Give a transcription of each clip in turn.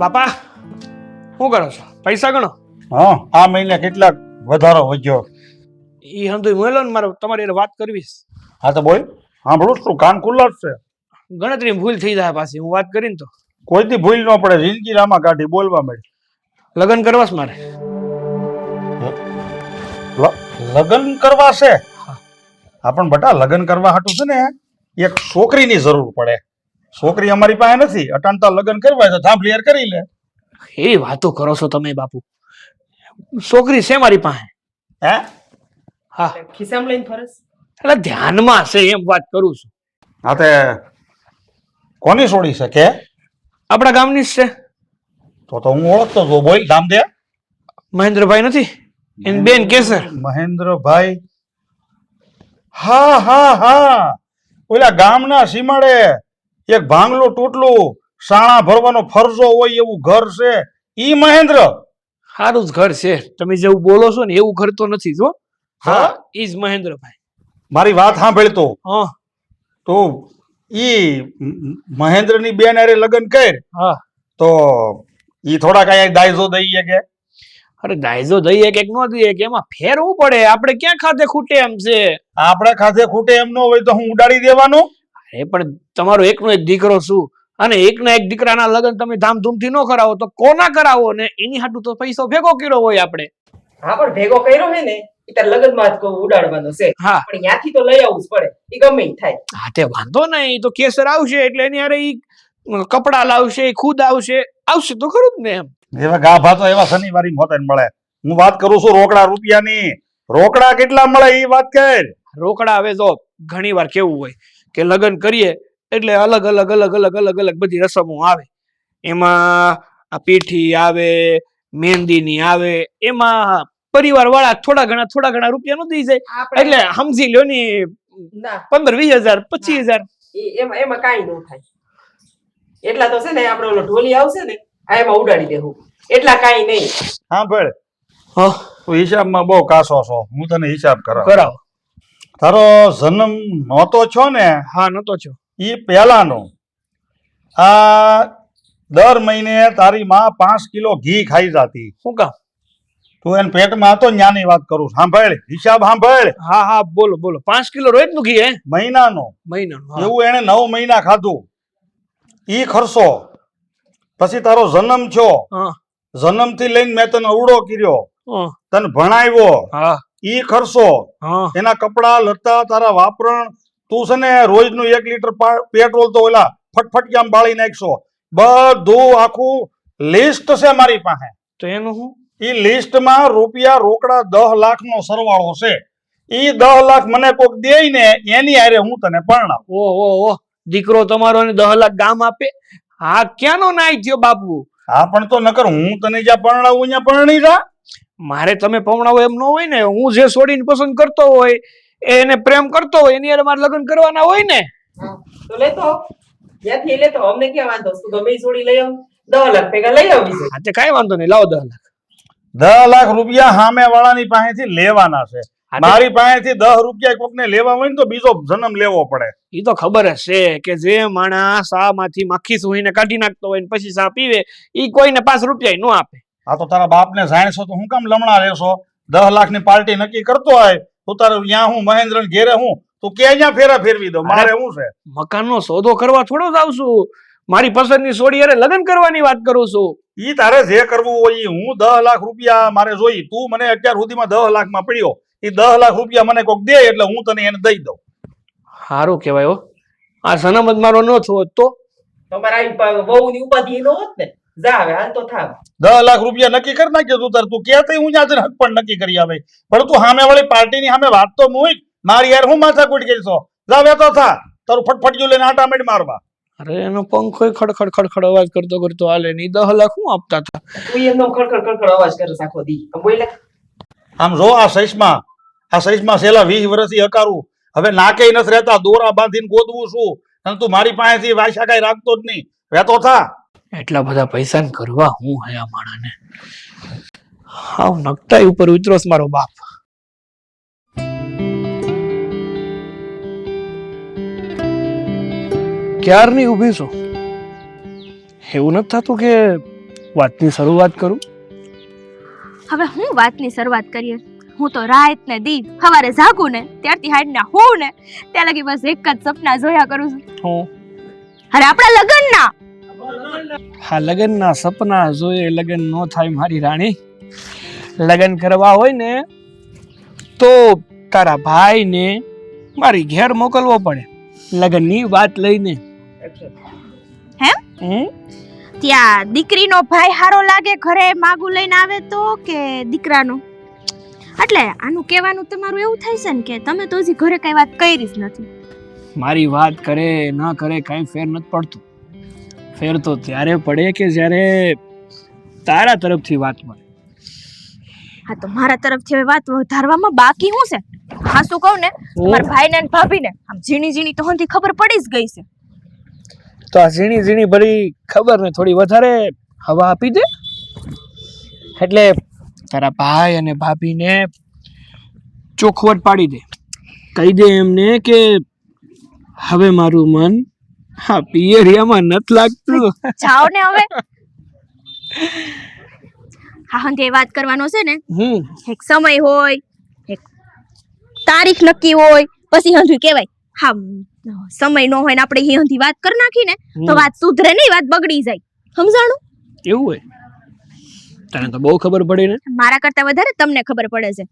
બાપા શું કરો છો? પૈસા ગણો. હા, આ મહિને કેટલાક વધારો વધ્યો. ઈ હંધુય મોયલો ને મારે તમારી હારે વાત કરવી છે. હા તો બોલ, સાંભળું છું, કાન ખુલ્લા જ છે. ગણતરી ભૂલ થઈ જાય પાછી હું વાત કરીને તો. કોઈથી ભૂલ ન પડે, જિંદગી રામાં કાઢી બોલવા મળી. લગ્ન કરવા છે મારે. લગ્ન કરવા છે? હા પણ બટા, લગ્ન કરવા હાટું છે ને એક છોકરીની જરૂર પડે. છોકરી અમારી પાસે નથી. અટાણતા લગ્ન કરવા તો થાંભ ક્લિયર કરી લે. એવી વાતો કરો છો તમે બાપુ. છોકરી છે મારી પાસે. હે? હા ખિસ્સામાં લઈને ફરસ. એટલે ધ્યાનમાં છે એમ વાત કરું છું. હા તે કોની છોડી છે કે? આપણા ગામની જ છે. તો હું ઓળખતો છું. બોલ, નામ દે. મહેન્દ્રભાઈ નથી એની બેન કેસર. મહેન્દ્રભાઈ? હા હા હા, ઓલા ગામના સીમાડે એક ભાંગલું તૂટલું સાણા ભરવાનો ફરજો હોય એવું ઘર છે, ઈ મહેન્દ્ર? સારું જ ઘર છે. તમે જેવું બોલો છો ને એવું ઘર તો નથી જો. હા ઈ જ મહેન્દ્રભાઈ. મારી વાત સાંભળ તો. હા તો ઈ મહેન્દ્રની બેન હારે લગ્ન કર હા. તો ઈ થોડા કઈ દાયજો દઈએ કે? અરે દાયજો દઈએ કે ન દઈએ કે એમાં ફેરવું પડે. આપણે ક્યાં ખાતે ખૂટે એમ છે. આપણે ખાધે ખૂટે એમ ન હોય તો હું ઉડાડી દેવાનું? અરે પણ તમારો એકનો એક દીકરો છું અને એકના એક દીકરાના લગ્ન તમે ધામધૂમથી ન કરાવો તો કોના કરાવો ને એની હાટુ તો પૈસો ભેગો કર્યો હોય આપણે. હા પણ ભેગો કર્યો હે ને એ તાર લગ્નમાં જ કહું ઉડાડવાનો છે. હા પણ ત્યાંથી તો લઈ આવવું જ પડે. એ ગમે ઈ થાય. હા તે વાંધો નહીં. તો કેસર આવશે એટલે એની હારે ઈ કપડા લાવશે, ખુદ આવશે તો ખરું જ ને એમ. એવા ગાભા તો એવા શનિવારી મોતે મળે. હું વાત કરું છું રોકડા રૂપિયાની. રોકડા કેટલા મળે એ વાત કર. રોકડા હવે જો ઘણી વાર કેવું હોય કે લગ્ન કરીએ એટલે અલગ અલગ બધી રસમો આવે. એમાં આ પીઠી આવે, મહેંદીની આવે, એમાં પરિવાર વાળા થોડા ઘણા રૂપિયા નું દઈ જાય એટલે સમજી લ્યો ને ના 15-20 હજાર 25 હજાર. એમાં કાંઈ ન થાય. એટલા તો છે ને આપણે ઓલો ઢોલી આવશે ને આ એમાં ઉડાડી દેવું. એટલા કાંઈ નહીં. હા ભાઈ, હા તું હિસાબમાં બહુ કાસો છો. હું તને હિસાબ કરાવ. કરાવો. તારો જન્મ નહોતો છો ને હા નતો છો. એ પહેલાનો. આ દર મહિને તારી માં 5 કિલો ઘી ખાઈ જાતી. શું કામ? તું એને પેટમાં હતો ન્યાની વાત કરું. સાંભળ, હિસાબ સાંભળ. હા હા બોલો બોલો. 5 કિલો રોજ નું ઘી હે? મહિનાનો. મહિનાનું. એવું એને 9 મહિના ખાધું. ઈ ખર્ચો. પછી તારો જન્મ થયો. હા જન્મથી લઈને મેં તને અવળો કર્યો, હા તને ભણાવ્યો, હા ઈ ખર્ચો. હા. એના કપડા લત્તા, તારા વાપરણ. તું છે ને રોજનું 1 લીટર પેટ્રોલ તો ઓલા ફટફટિયામાં બાળી નાખશો. બધું આખું લિસ્ટ છે મારી પાસે. તો એનું શું? ઈ લિસ્ટમાં રૂપિયા રોકડા 10 લાખનો સરવાળો છે. ઈ 10 લાખ મને કોક દે ને એની હારે હું તને પરણાવ. ઓહો, દીકરો તમારો ને 10 લાખ ગામ આપે? હા ક્યાંનો નાય થયો બાપુ. હા પણ તો નકર હું તને જ્યાં પરણાવું ત્યાં પરણી જા. મારે તમે પવણાવો એમ ન હોય ને. હું જે છોડીને પસંદ કરતો હોય એને પ્રેમ કરતો હોય એની હારે મારે લગ્ન કરવાના હોય ને. હા તો લેતો આવ. ત્યાંથી લેતો આવ. અમને ક્યાં વાંધો છે? તું ગમે ઈ છોડી લઈ આવ. 10 લાખ ભેગા લઈ આવવી છે. હા તે કાંઈ વાંધો નહીં. લાવો 10 લાખ. 10 લાખ રૂપિયા સામે વાળાની પાસેથી લેવાના છે. મારી પાસેથી 10 રૂપિયા કોકને લેવા હોય ને તો બીજો જન્મ લેવો પડે. એ તો ખબર જ છે કે જે માણસ શા માંથી મક્ખી સુહીને કાઢી નાખતો હોય ને પછી શા પીવે ઈ કોઈને 5 રૂપિયા ન આપે. આ તો તારા બાપને જાણશો તો હું કામ લમણા લેશો? 10 લાખની પાર્ટી નક્કી કરતો હોય તો તારે ત્યાં હું મહેન્દ્ર ઘેરે હું તું ક્યાં જ્યાં ફેરા ફેરવી દો. મારે શું છે? મકાનનો સોદો કરવા થોડો જ આવશું. મારી પસંદની છોડી હારે લગ્ન કરવાની વાત કરું છું. ઈ તારે જે કરવું હોય ઈ. હું 10 લાખ રૂપિયા મારે જોઈ. તું મને અત્યાર સુધીમાં 10 લાખમાં પડ્યો. ઈ 10 લાખ રૂપિયા મને કોક દે એટલે હું તને એને દઈ દઉં. સારું કહેવાય હો. આ જન્મ જ મારો ન થયો તો તમારા બહુની ઉપાધિ ન હોત ને. જા હવે હાલ તો થાવ. 10 લાખ રૂપિયા નક્કી કરી નાખજો. તું તાર તું ક્યાં હું ત્યાં હક પણ નક્કી કરી આવે. પણ તું સામે વાળી પાર્ટીની સામે વાત તો મૂક. મારી યાર હું માથાકૂટ કરીશો? જા વેતો થા. તારું ફટફટિયું લઈને આટા મેડ મારવા. અરે એનો પંખો ખડખડ અવાજ કરતો હાલે નહીં. 10 લાખ હું આપતા હતા. તું એમનો ખડખડ અવાજ કરે આખો દી. બોલે આમ જો આ સઈસમાં છેલ્લા 20 વર્ષથી હકારું. હવે નાકે નથી રહેતા. દોરા બાંધીને ગોદવું છું. અને તું મારી પાસેથી વાયસા કઈ રાખતો જ નહીં. વેતો થા. એટલા બધા પૈસા ને કરવા હું હે આ માણાને. હાવ નકટાઈ ઉપર ઉતરો મારો બાપ. ક્યારની ઊભી છો? એવું નથી થતું કે વાતની શરૂઆત કરું. હવે હું વાતની શરૂઆત કરીએ. હું તો રાત ને દી સવારે જાગું ને ત્યારથી હાડના હું ને ત્યાં લગી બસ એક જ સપના જોયા કરું છું. હું અરે આપણા લગ્નના. હા, લગ્નના સપના જોઈએ લગ્ન નો થાય મારી રાણી. લગ્ન કરવા હોય ને તો તારા ભાઈને મારી ઘેર મોકલવો પડે લગ્નની વાત લઈને. હેમ? ત્યાં દીકરીનો ભાઈ હારો લાગે ઘરે માગું લઈને આવે તો કે દીકરાનો? એટલે આનું કહેવાનું તમારું એવું થાય છે ને કે તમે તો હજી ઘરે કઈ વાત કરી જ નથી. મારી વાત કરે ના કરે કાંઈ ફેર નથી પડતો. ફેર તો ત્યારે પડે કે જ્યારે તારા તરફથી વાત મળે. હા તો મારા તરફથી હવે વાત વધારવામાં બાકી શું છે? હા શું કહું ને, મારા ભાઈને ને ભાભીને આમ ઝીણી ઝીણી તો હંધી ખબર પડી જ ગઈ છે. તો આ ઝીણી ઝીણી ભરી ખબર ને થોડી વધારે હવા આપી દે. એટલે તારા ભાઈ અને ભાભીને ચોખવટ પાડી દે. કહી દે એમને કે હવે મારું મન હા પિયરિયામાં નથી લાગતું. જાઓ ને હવે. હા હંધી વાત કરવાનો છે ને, એક સમય હોય, એક તારીખ નક્કી હોય, પછી હંધી કહેવાય. હા સમય નો હોય ને આપણે અહીં હંધી વાત કરી નાખી ને તો વાત સુધરે નહીં, વાત બગડી જાય. સમજાણું? એવું હોય? તને તો બહુ ખબર પડી ને. મારા કરતા વધારે તમને ખબર પડે છે.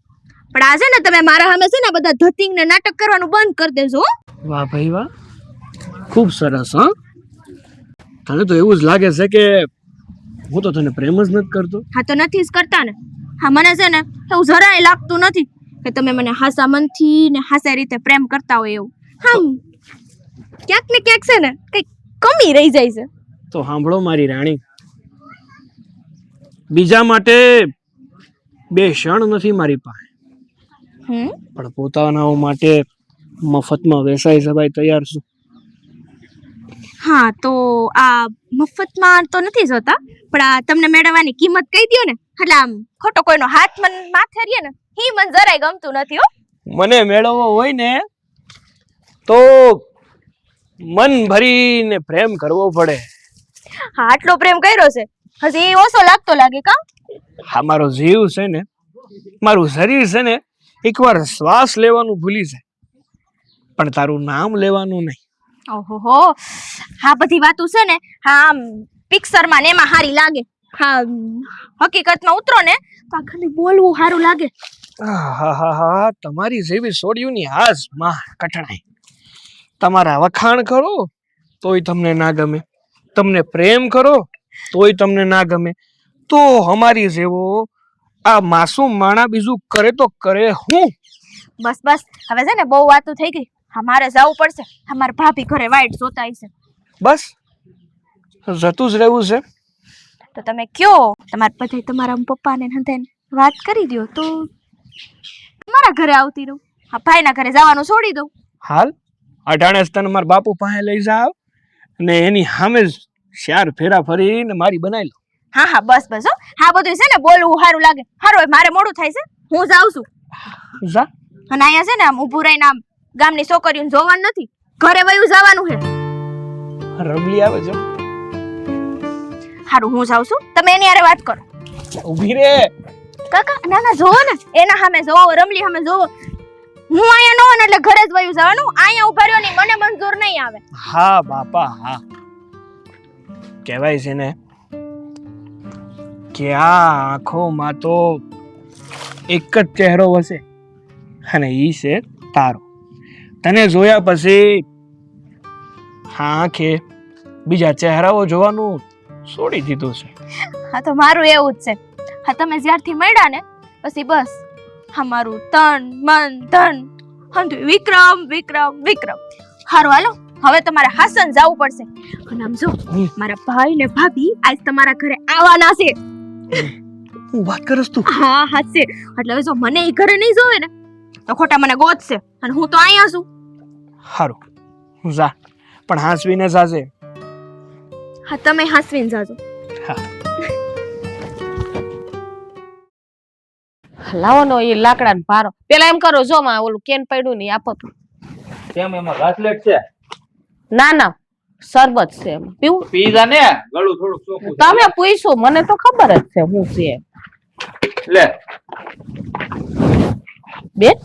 પણ આજે ને તમે મારા સામે છે ને બધા ધતિંગ ને નાટક કરવાનું બંધ કરી દેજો. વાહ ભાઈ વાહ, ખૂબ સરસ. હા, તને તો એવું જ લાગે છે કે હું તો તને પ્રેમ જ નથી કરતો. હા તો નથી જ કરતા ને. હા મને છે ને એવું જરાય લાગતું નથી કે તમે મને હાસા મનથી ને હાસા રીતે પ્રેમ કરતા હોય એવું. હા ક્યાંક ને ક્યાંક છે ને કઈ કમી રહી જાય છે. તો સાંભળો મારી રાણી, બીજા માટે બે ક્ષણ નથી મારી પાસે, પણ પોતાના માટે મફતમાં વેસાઈ જવાય તૈયાર છું. હા તો આ મફતમાં તો નથી જોતા, પણ આ તમને મેળવવાની કિંમત કહી દો ને, એટલે આમ ખોટો કોઈનો હાથ મન માથે રહીએ ને ઈ મન જરાય ગમતું નથી હો. મને મેળવવો હોય ને તો મન ભરીને પ્રેમ કરવો પડે. હા આટલો પ્રેમ કર્યો છે, હજી ઓછો લાગતો લાગે કા? હા, મારો જીવ છે ને, મારું શરીર છે ને, એકવાર શ્વાસ લેવાનું ભૂલી જાય પણ તારું નામ લેવાનું નહીં. ઓહો, હા બધી વાતો છે ને હા આમ પિક્ચરમાં ને એમાં હારી લાગે. હા હકીકતમાં ઉતરો ને તો આ ખાલી બોલવું સારું લાગે. હા, તમારી જેવી સોડિયુંની હાસ માં કઠણાઈ. તમારા વખાણ કરો તોય તમને ના ગમે, તમને પ્રેમ કરો તોય તમને ના ગમે. તો અમારી જેવો આ માસૂમ માણા બીજું કરે તો કરે હું? બસ બસ હવે છે ને બહુ વાતો થઈ ગઈ. હા મારે જવું પડશે. અમારા ભાભી ઘરે વાઈટ જોતા છે. બસ જતું જ રહેવું છે. તો તમે કયો તમારા બધે તમારા પપ્પાને હંધાઈને વાત કરી દો તો મારા ઘરે આવતી રહું. હા ભાઈના ઘરે જવાનું છોડી દઉં. હાલ અઢાણે તને મારા બાપુ પાસે લઈ જાવ અને એની સામે જ ચાર ફેરા ફરીને મારી બનાવી લો. હા બસ બસ હો. હા બધું છે ને બોલવું સારું લાગે. સારું મારે મોડું થાય છે, હું જાઉં છું. જા. અને અહીંયા છે ને આમ ઊભું રહીને આમ ગામની છોકરીઓને જોવાનું નથી, ઘરે વયું જવાનું છે. રમલી આવે છે. સારું હું જાઉં છું, તમે એની હારે વાત કરો. ઊભી રે કાકા. ના જોવો ને એના સામે જોવો, રમલી સામે જોવો. હું અહીંયા નો હોય ને એટલે ઘરે જ વયું જવાનું. અહીંયા ઉભા રહ્યો નહીં, મને મંજૂર નહીં આવે. હા બાપા હા, કહેવાય છે ને કે આ આંખોમાં તો એક જ ચહેરો હશે અને ઈ છે તારો. તને જોયા પછી આંખે બીજા ચહેરાઓ જોવાનું છોડી દીધું છે. હા તો મારું એવું જ છે. હા તમે જ્યારથી મળ્યા ને પછી બસ હા મારું તન મન ધન હંધું વિક્રમ વિક્રમ વિક્રમ. હારું હાલો હવે તમારે હાસન જવું પડશે. અને આમ જો મારા ભાઈ ને ભાભી આજ તમારા ઘરે આવવાના છે. હું વાત કરસ તું? હા હાસે. એટલે જો મને ઈ ઘરે નહીં જોવે ને તો ખોટા મને ગોતશે અને હું તો અહીંયા છું. હારું જા, પણ હાંસવીને જાજે. હા તમે હાસવીને જાજો. હા લાવો એ લાકડા ને ભારો પેલા એમ કરો જો માં ઓલું કેન પડ્યું ને આપો તો. કેમ એમાં ઘાસલેટ છે? ના શરબત છે એમાં પીવું પી જા ને ગળું થોડુંક ચોખ્ખું તમે પૂછ્યું મને તો ખબર જ છે હું છે લે બેન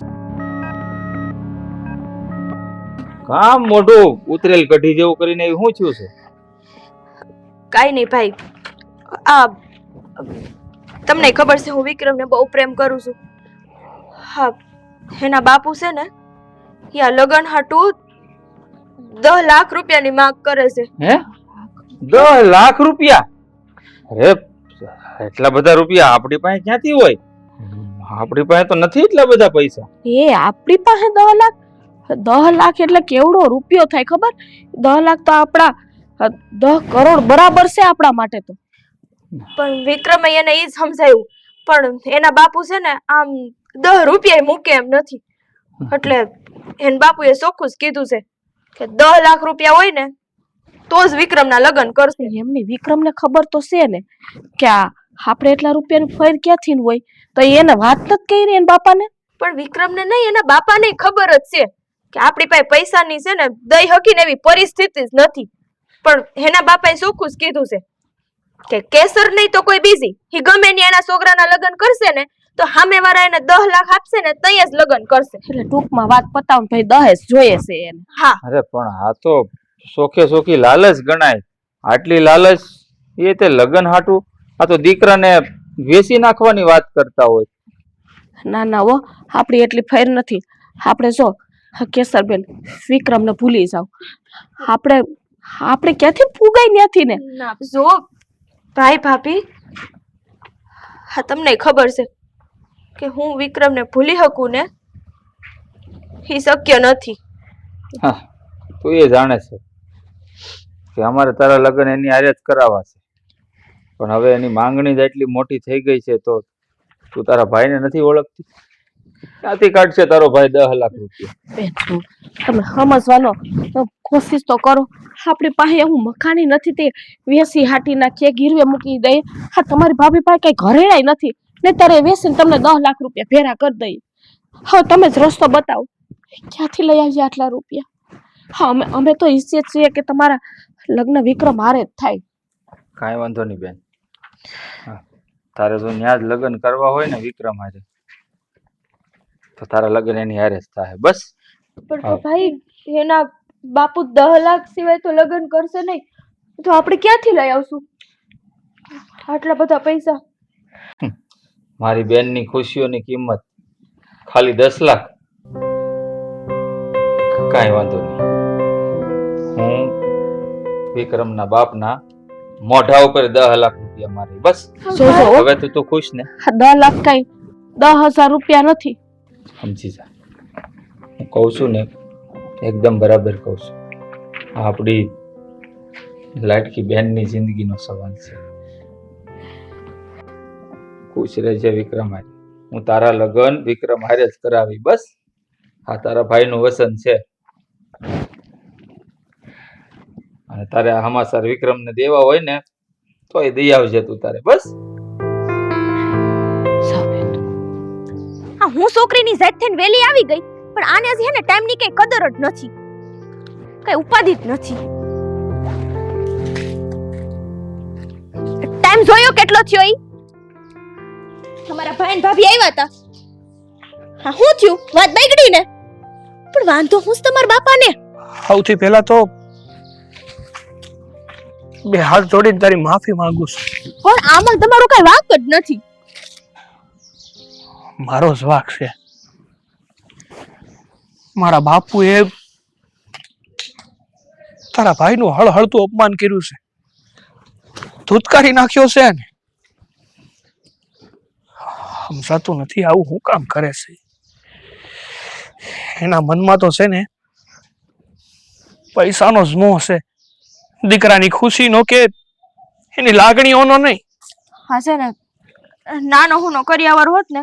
કામ મોઢું ઉતરેલ કઢી જેવું કરીને શું થયું છે? કાઈ નહીં ભાઈ, આ તમને ખબર છે હું વિક્રમને બહુ પ્રેમ કરું છું. હા, એના બાપુ છે ને યા લગન હાટું 10 લાખ રૂપિયાની માંગ કરે છે. હે 10 લાખ રૂપિયા? અરે એટલા બધા રૂપિયા આપણી પાસે ક્યાંથી હોય? આપણી પાસે તો નથી એટલા બધા પૈસા. એ આપણી પાસે 10 લાખ એટલે કેવડો રૂપિયો થાય ખબર? 10 લાખ તો આપણા 10 કરોડ બરાબર છે આપણા માટે તો. પણ વિક્રમે એને ઈ સમજાયું, પણ એના બાપુ છે ને આમ 10 રૂપિયા મૂકે એમ નથી. એટલે એના બાપુએ ચોખ્ખું જ કીધું છે કે 10 લાખ રૂપિયા હોય ને તો જ વિક્રમના લગ્ન કરશે. એમની વિક્રમને ખબર તો છે ને કે આપણે એટલા રૂપિયાનું ફેર ક્યાંથી હોય, તો એને વાત નથી કરી એના બાપાને. પણ વિક્રમને નહીં, એના બાપાને ખબર જ છે કે આપણી પાસે પૈસાની છે ને દઈ હકીને એવી પરિસ્થિતિ જ નથી. પણ એના બાપાએ ચોખ્ખું જ કીધું છે કે કેસર નહીં તો કોઈ બીજી ઈ ગમે ને એના છોકરાના લગ્ન કરશે ને તો સામેવાળા એને 10 લાખ આપશે ને તઈ જ લગ્ન કરશે. એટલે ટૂંકમાં વાત પતાવ ભાઈ દહેજ જોઈએ છે એને. હા, અરે પણ આ તો સોખે સોખી લાલચ ગણાય. આટલી લાલચ એ તે લગન હાટું? આ તો દીકરાને વેચી નાખવાની વાત કરતા હોય. ના ના હો, આપણી એટલી ફેર નથી. આપણે જો કેસરબેન વિક્રમને ભૂલી જાવ. આપણે ક્યાંથી ફૂગાય ત્યાંથી ને. ના જો ભાઈ ભાભી, હા તમને ખબર છે કે હું વિક્રમને ભૂલી શકું ને એ શક્ય નથી. હા, તું એ જાણે છે કે અમારે તારા લગ્ન એની હારે જ કરાવવા છે, પણ હવે એની માંગણી જ એટલી મોટી થઈ ગઈ છે તો તું તારા ભાઈને નથી ઓળખતી? ક્યાંથી કાઢશે તારો ભાઈ 10 લાખ રૂપિયા? બેન તમે સમજવાનો કોશિશ તો કરો. આપણી પાસે એવું મકાની નથી તે વેસી હાટી નાખીએ, ગીરવે મૂકી દઈએ. હા, તમારી ભાભી પાસે કઈ ઘરેણાય નથી ને તારે વેસીને તમને 10 લાખ રૂપિયા ભેરા કરી દઈએ. હા, તમે જ રસ્તો બતાવો, ક્યાંથી લઈ આવીએ આટલા રૂપિયા? હા, અમે તો ઈચ્છીએ છીએ કે તમારા લગ્ન વિક્રમ હારે જ થાય. કાંઈ વાંધો નહીં બેન. હા, તારે જો ન્યા જ લગ્ન કરવા હોય ને વિક્રમ હારે, તો તારા લગ્ન એની હારે જ થાય બસ. પણ ભાઈ એના બાપુ 10 લાખ સિવાય તો લગ્ન કરશે નહીં, તો આપણે ક્યાંથી લઈ આવશું આટલા બધા પૈસા? મારી બેનની ખુશીઓની કિંમત ખાલી 10 લાખ? કાંઈ વાંધો નહીં, હું વિક્રમના બાપના મોઢા ઉપર 10 લાખ રૂપિયા મારી બસ. હવે તું ખુશ ને? 10 લાખ કઈ 10,000 રૂપિયા નથી. સમજી જા, હું કહું છું ને એકદમ બરાબર કહું છું. આ આપણી લાડકી બહેનની જિંદગીનો સવાલ છે. ખુશ રહેજે વિક્રમ હારે. હું તારા લગ્ન વિક્રમ હારે જ કરાવી બસ. આ તારા ભાઈનું વસન છે અને તારે હમાસર વિક્રમને દેવા હોય ને તો એ દઈ આવજે તું તારે બસ. હા, હું છોકરીની જાત થઈને વેલી આવી ગઈ, પણ આને હજી હે ને ટાઈમની કઈ કદર જ નથી, કઈ ઉપાધિ જ નથી. ટાઈમ જોયો કેટલો થયો ઈ? તમારા ભાઈ ને ભાભી આવ્યા હતા. હા, શું થયું? વાત બગડી ને? પણ વાંધો હું તમારા બાપાને. સૌથી પહેલા તો બે હાથ જોડીને તારી માફી માંગુ છું. પણ આમાં તમારો કઈ વાંક જ નથી. મારો જ વાંક છે. મારા બાપુએ તારા ભાઈનું હળહળતું અપમાન કર્યું છે, ધૂતકારી નાખ્યો છે ને. સમજાતું નથી આવું હું કામ કરે છે. એના મનમાં તો છે ને પૈસાનો જ મોહ છે, દીકરાની ખુશીનો કે એની લાગણીઓનો નહીં. હા છે ને, નાનો હું નોકરિયાવાર હોત ને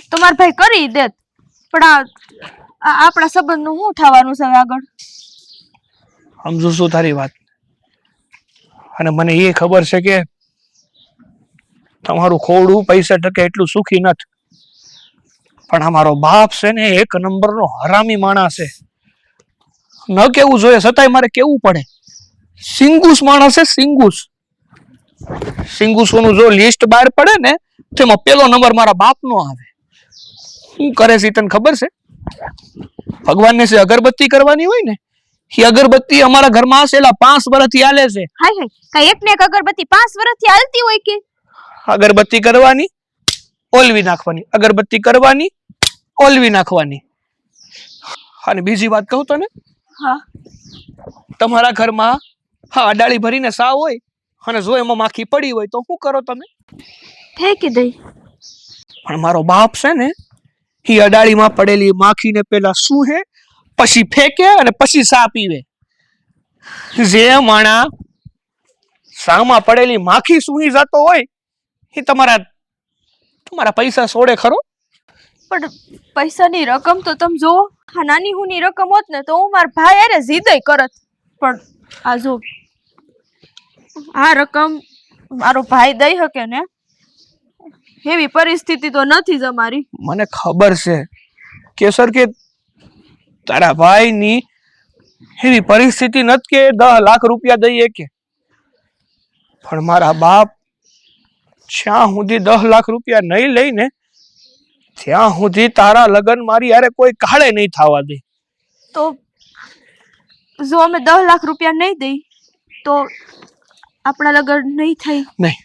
તો મારા ભાઈ કરી દેત, પણ આ આપણા સંબંધનું શું થવાનું છે આગળ? સમજુ છું તારી વાત, અને મને એ ખબર છે કે તમારું ખોડું પૈસા ટકે એટલું સુખી નથી, પણ અમારો બાપ છે ને એક નંબરનો હરામી માણસ છે. ન કેવું જોઈએ છતાંય મારે કેવું પડે. સિંગુસ માણસ છે સિંગુસ. સિંગુસોનું જો લિસ્ટ બહાર પડે ને તેમાં પેલો નંબર મારા બાપનો આવે. શું કરે છે ઈ તને ખબર છે? ભગવાનને છે અગરબત્તી કરવાની હોય ને, એ અગરબત્તી અમારા ઘરમાં છેલ્લા 5 વર્ષથી હાલે છે. હાય હાય, કઈ એક ને એક અગરબત્તી 5 વર્ષથી હાલતી હોય કે? અગરબત્તી કરવાની, ઓલવી નાખવાની, અગરબત્તી કરવાની, ઓલવી નાખવાની. અને બીજી વાત કહું તને, હા. તમારા ઘરમાં હા અડાળી ભરીને સાવ હોય અને જો એમાં માખી પડી હોય તો શું કરો તમે? ફેંકી દઈ. પણ મારો બાપ છે ને, એ અડાળીમાં પડેલી માખીને પેલા સૂહે, પછી ફેંકે અને પછી સા પીવે. જે માણા સામાં પડેલી માખી સૂહી જતો હોય એ તમારા પૈસા સોડે ખરો? પણ પૈસાની રકમ તો તમે જોવો, આ નાની હુની રકમ હોત ને તો હું મારા ભાઈ અરે જીદય કરત. પણ આ જો આ રકમ મારો ભાઈ દઈ શકે ને એવી પરિસ્થિતિ તો નથી જ અમારી. મને ખબર છે કેસર કે તારા ભાઈની એવી પરિસ્થિતિ નથી કે 10 લાખ રૂપિયા દઈએ કે, પણ મારા બાપ જ્યાં સુધી 10 લાખ રૂપિયા નહીં લઈને ત્યાં સુધી તારા લગ્ન મારી યારે કોઈ કાળે નહીં થવા દે. તો જો અમે 10 લાખ રૂપિયા નહીં દઈ તો આપણા લગ્ન નહીં થાય. નહીં,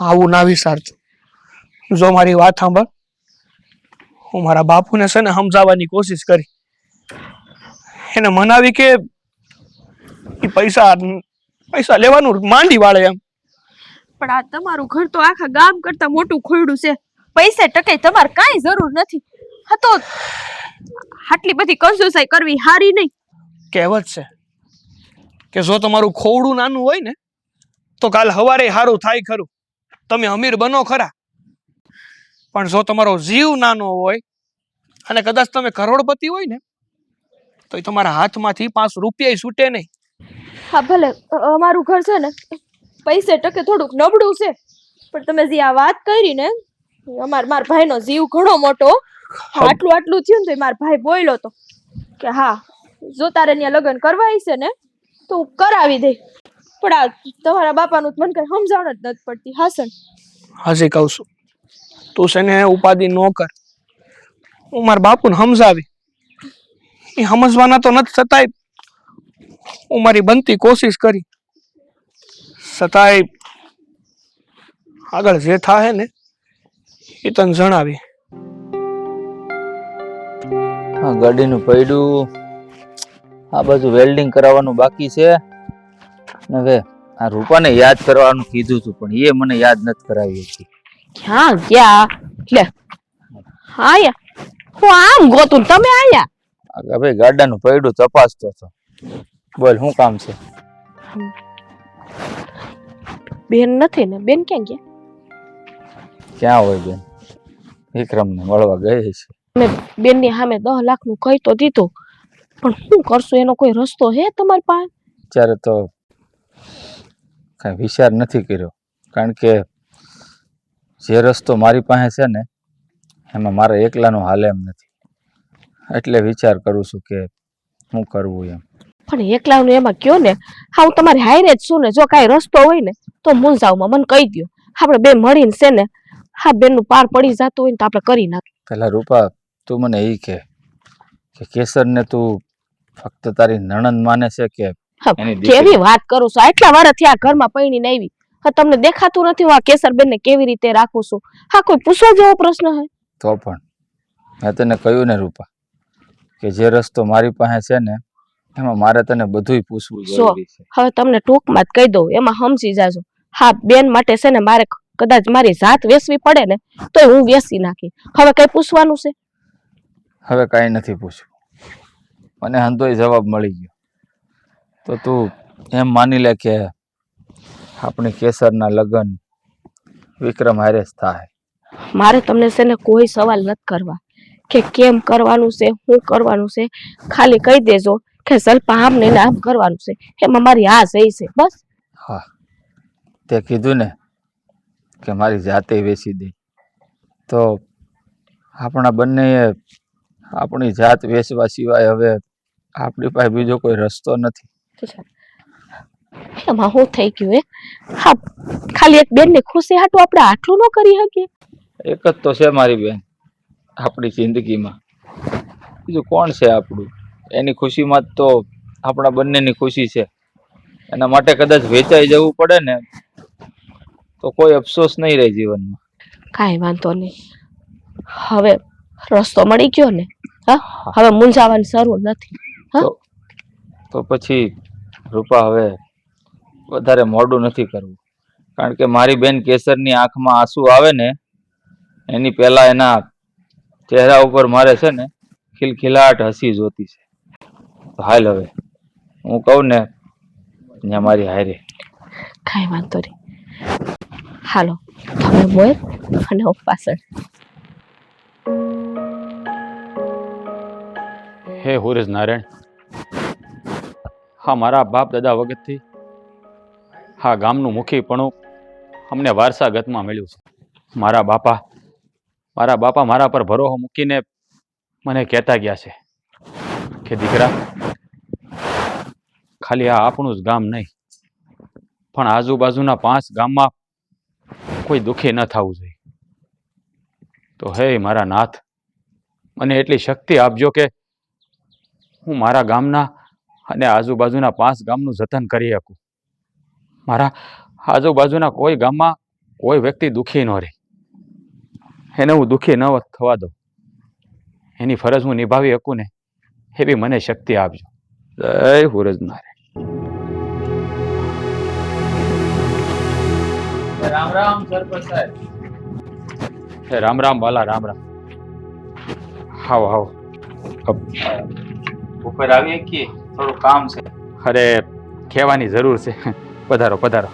આવું ના વિચારતો. જો મારી વાત સાંભળ, હું મારા બાપુને છે ને સમજાવવાની કોશિશ કરી, એને મનાવી કે ઈ પૈસા લેવાનું માંડી વાળે એમ. પણ આ તમારું ઘર તો આખા ગામ કરતા મોટું ખોયડું છે, પૈસા ટકે તમારે કાંઈ જરૂર નથી. હા તો આટલી બધી કંજૂસાઈ કરવી હારી નહીં. કહેવત છે કે જો તમારું ખોવડું નાનું હોય ને તો કાલ હવારે સારું થાય ખરું, તમે અમીર બનો ખરા, પણ જો તમારો જીવ નાનો હોય અને કદાચ તમે કરોડપતિ હોય ને તો એ તમારા હાથમાંથી 5 રૂપિયા છૂટે નહીં. હા ભલે અમારું ઘર છે ને પૈસે ટકે થોડુંક નબળું છે, પણ તમે જે આ વાત કરી ને મારા ભાઈનો જીવ ઘણો મોટો. આટલું થયું ને તો મારા ભાઈ બોલ્યો તો કે હા જો તારે ત્યાં લગ્ન કરવા છે ને તો હું કરાવી દે. પણ આ તમારા બાપાનું મને કઈ સમજાણ જ નથી પડતી. હાસન હજી કહું છું, તું છે ને ઉપાધિ ન કર. હું મારા બાપુને સમજાવી, એ સમજવાના તો નથી, છતાંય હું મારી બનતી કોશિશ કરી, છતાંય આગળ જે થાય ને એ તને જણાવી. હા, ગાડીનું પૈડું આ બાજુ વેલ્ડિંગ કરાવવાનું બાકી છે ને. હવે આ રૂપાને યાદ કરવાનું કીધું હતું પણ એ મને યાદ નથી કરાવી હતી. ક્યાં ગયા? લે આયા હું આમ ગોતું ને તમે આયા. હવે ગાડાનું પૈડું તપાસતો હતો. બોલ શું કામ છે? બેન નથી ને? બેન ક્યાં ગયા? ક્યાં હોય બેન? વિક્રમને મળવા ગઈ છે. મેં બેનની સામે 10 લાખનું કહી તો દીધું, પણ શું કરશું? એનો કોઈ રસ્તો હે તમારી પાસે? અત્યારે તો કઈ વિચાર નથી કર્યો, કારણ કે જે રસ્તો મારી પાસે છે ને એમાં મારે એકલાનું હાલે એમ નથી, એટલે વિચાર કરું છું કે શું કરવું એમ. પણ એકલાનું એમાં કયો ને, હા હું તમારી હારે જ છું ને, જો કાંઈ રસ્તો હોય ને તો મૂંઝાવમાં મને કહી દો, આપણે બે મળીને છે ને હા બેનનું પાર પડી જતું હોય ને તો આપણે કરી નાખીએ. પેલા રૂપા તું મને એ કે કેસરને તું ફક્ત તારી નણંદ માને છે કે એની દીકરી? કેવી વાત કરું છું? આટલા વર્ષથી આ ઘરમાં પૈણીને આવી, હા તમને દેખાતું નથી હું આ કેસરબેન ને કેવી રીતે રાખું છું? હા કોઈ પૂછવા જેવો પ્રશ્ન હે? તો પણ મેં તને કહ્યું ને રૂપા કે જે રસ્તો મારી પાસે છે ને એમાં મારે તને બધુંય પૂછવું જરૂરી છે. હવે તમને ટૂંકમાં જ કહી દઉં, એમાં સમજી જાજો. હા બેન માટે છે ને મારે કદાચ મારી જાત વેચવી પડે ને તો હું વેચી નાખી. હવે કઈ પૂછવાનું છે? હવે કાંઈ નથી પૂછવું, મને હંધોય જવાબ મળી ગયો. તો તું એમ માની લે કે આપણી કેસરના લગ્ન વિક્રમ હારે જ થાય. મારે તમને છે ને કોઈ સવાલ નથી કરવા કે કેમ કરવાનું છે, શું કરવાનું છે. ખાલી કહી દેજો કે સલ્પા આમ ને આમ કરવાનું છે, એમાં મારી આ સહી છે બસ. હા, તે કીધું ને કે મારી જાતે વેચી દે, તો આપણા બંનેએ આપણી જાત વેચવા સિવાય હવે આપણી પાસે બીજો કોઈ રસ્તો નથી. એમાં શું થઈ ગયું હે? હા, ખાલી એક બેનની ખુશી હાટું આપણે આટલું ન કરી શકીએ? એક જ તો છે મારી બેન આપણી જિંદગીમાં, બીજું કોણ છે આપણું? એની ખુશીમાં જ તો આપણા બંનેની ખુશી છે. એના માટે કદાચ વેચાઈ જવું પડે ને તો કોઈ અફસોસ નહીં રહે જીવનમાં. કાંઈ વાંધો નહીં, હવે રસ્તો મળી ગયો ને. હા, હવે મૂંઝાવાની જરૂર નથી. તો પછી રૂપા હવે વધારે મોડું નથી કરવું, કારણ કે મારી બેન કેસરની આંખમાં આંસુ આવે ને એની પહેલા એના ચહેરા ઉપર મારે છે ને ખિલખિલાટ હસી જોતી છે. તો હાલ હવે હું કહું ને ત્યાં મારી હારે. કાંઈ વાંધો નહીં, હાલો તમે મોર અને હું પાછળ. હે હુરજ નારાયણ, હા મારા બાપ દાદા વખતથી હા ગામનું મુખીપણું અમને વારસાગતમાં મળ્યું છે. મારા બાપા મારા પર ભરોસો મૂકીને મને કહેતા ગયા છે કે દીકરા, ખાલી આ આપણું જ ગામ નહીં પણ આજુબાજુના 5 ગામમાં કોઈ દુઃખી ન થવું જોઈએ. તો હે મારા નાથ, મને એટલી શક્તિ આપજો કે હું મારા ગામના અને આજુબાજુના 5 ગામનું જતન કરી શકું. મારા આજુબાજુના કોઈ ગામમાં કોઈ વ્યક્તિ દુઃખી ન રહે, એને હું દુઃખી ન થવા દઉં. એની ફરજ હું નિભાવી શકું ને એવી મને શક્તિ આપજો. જય હુરજ નારાયણ. રામ રામ સરપંચ સાહેબ. હે રામ રામ બાલા, રામ રામ. આવો આવો. ઉપર આવીએ કે થોડું કામ છે? અરે કહેવાની જરૂર છે, પધારો પધારો.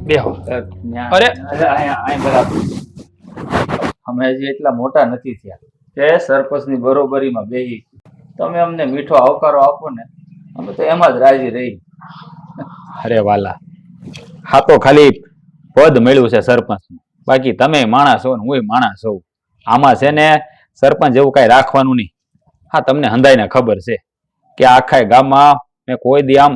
બેહો. અરે અમે હજી એટલા મોટા નથી થયા કે સરપંચની બરોબરીમાં બેહી તમે અમને મીઠો આવકારો આપો ને અમે તો એમાં જ રાજી રહી. અરે વાલા, હા તો ખાલી પદ મળ્યું છે સરપંચ, બાકી તમે માણસ છો ને હું માણસ છું. આમાં છે ને સરપંચ જેવું કઈ રાખવાનું નહીં. હા તમને હંધાઈને ખબર છે કે આખા ગામમાં મેં કોઈ દી આમ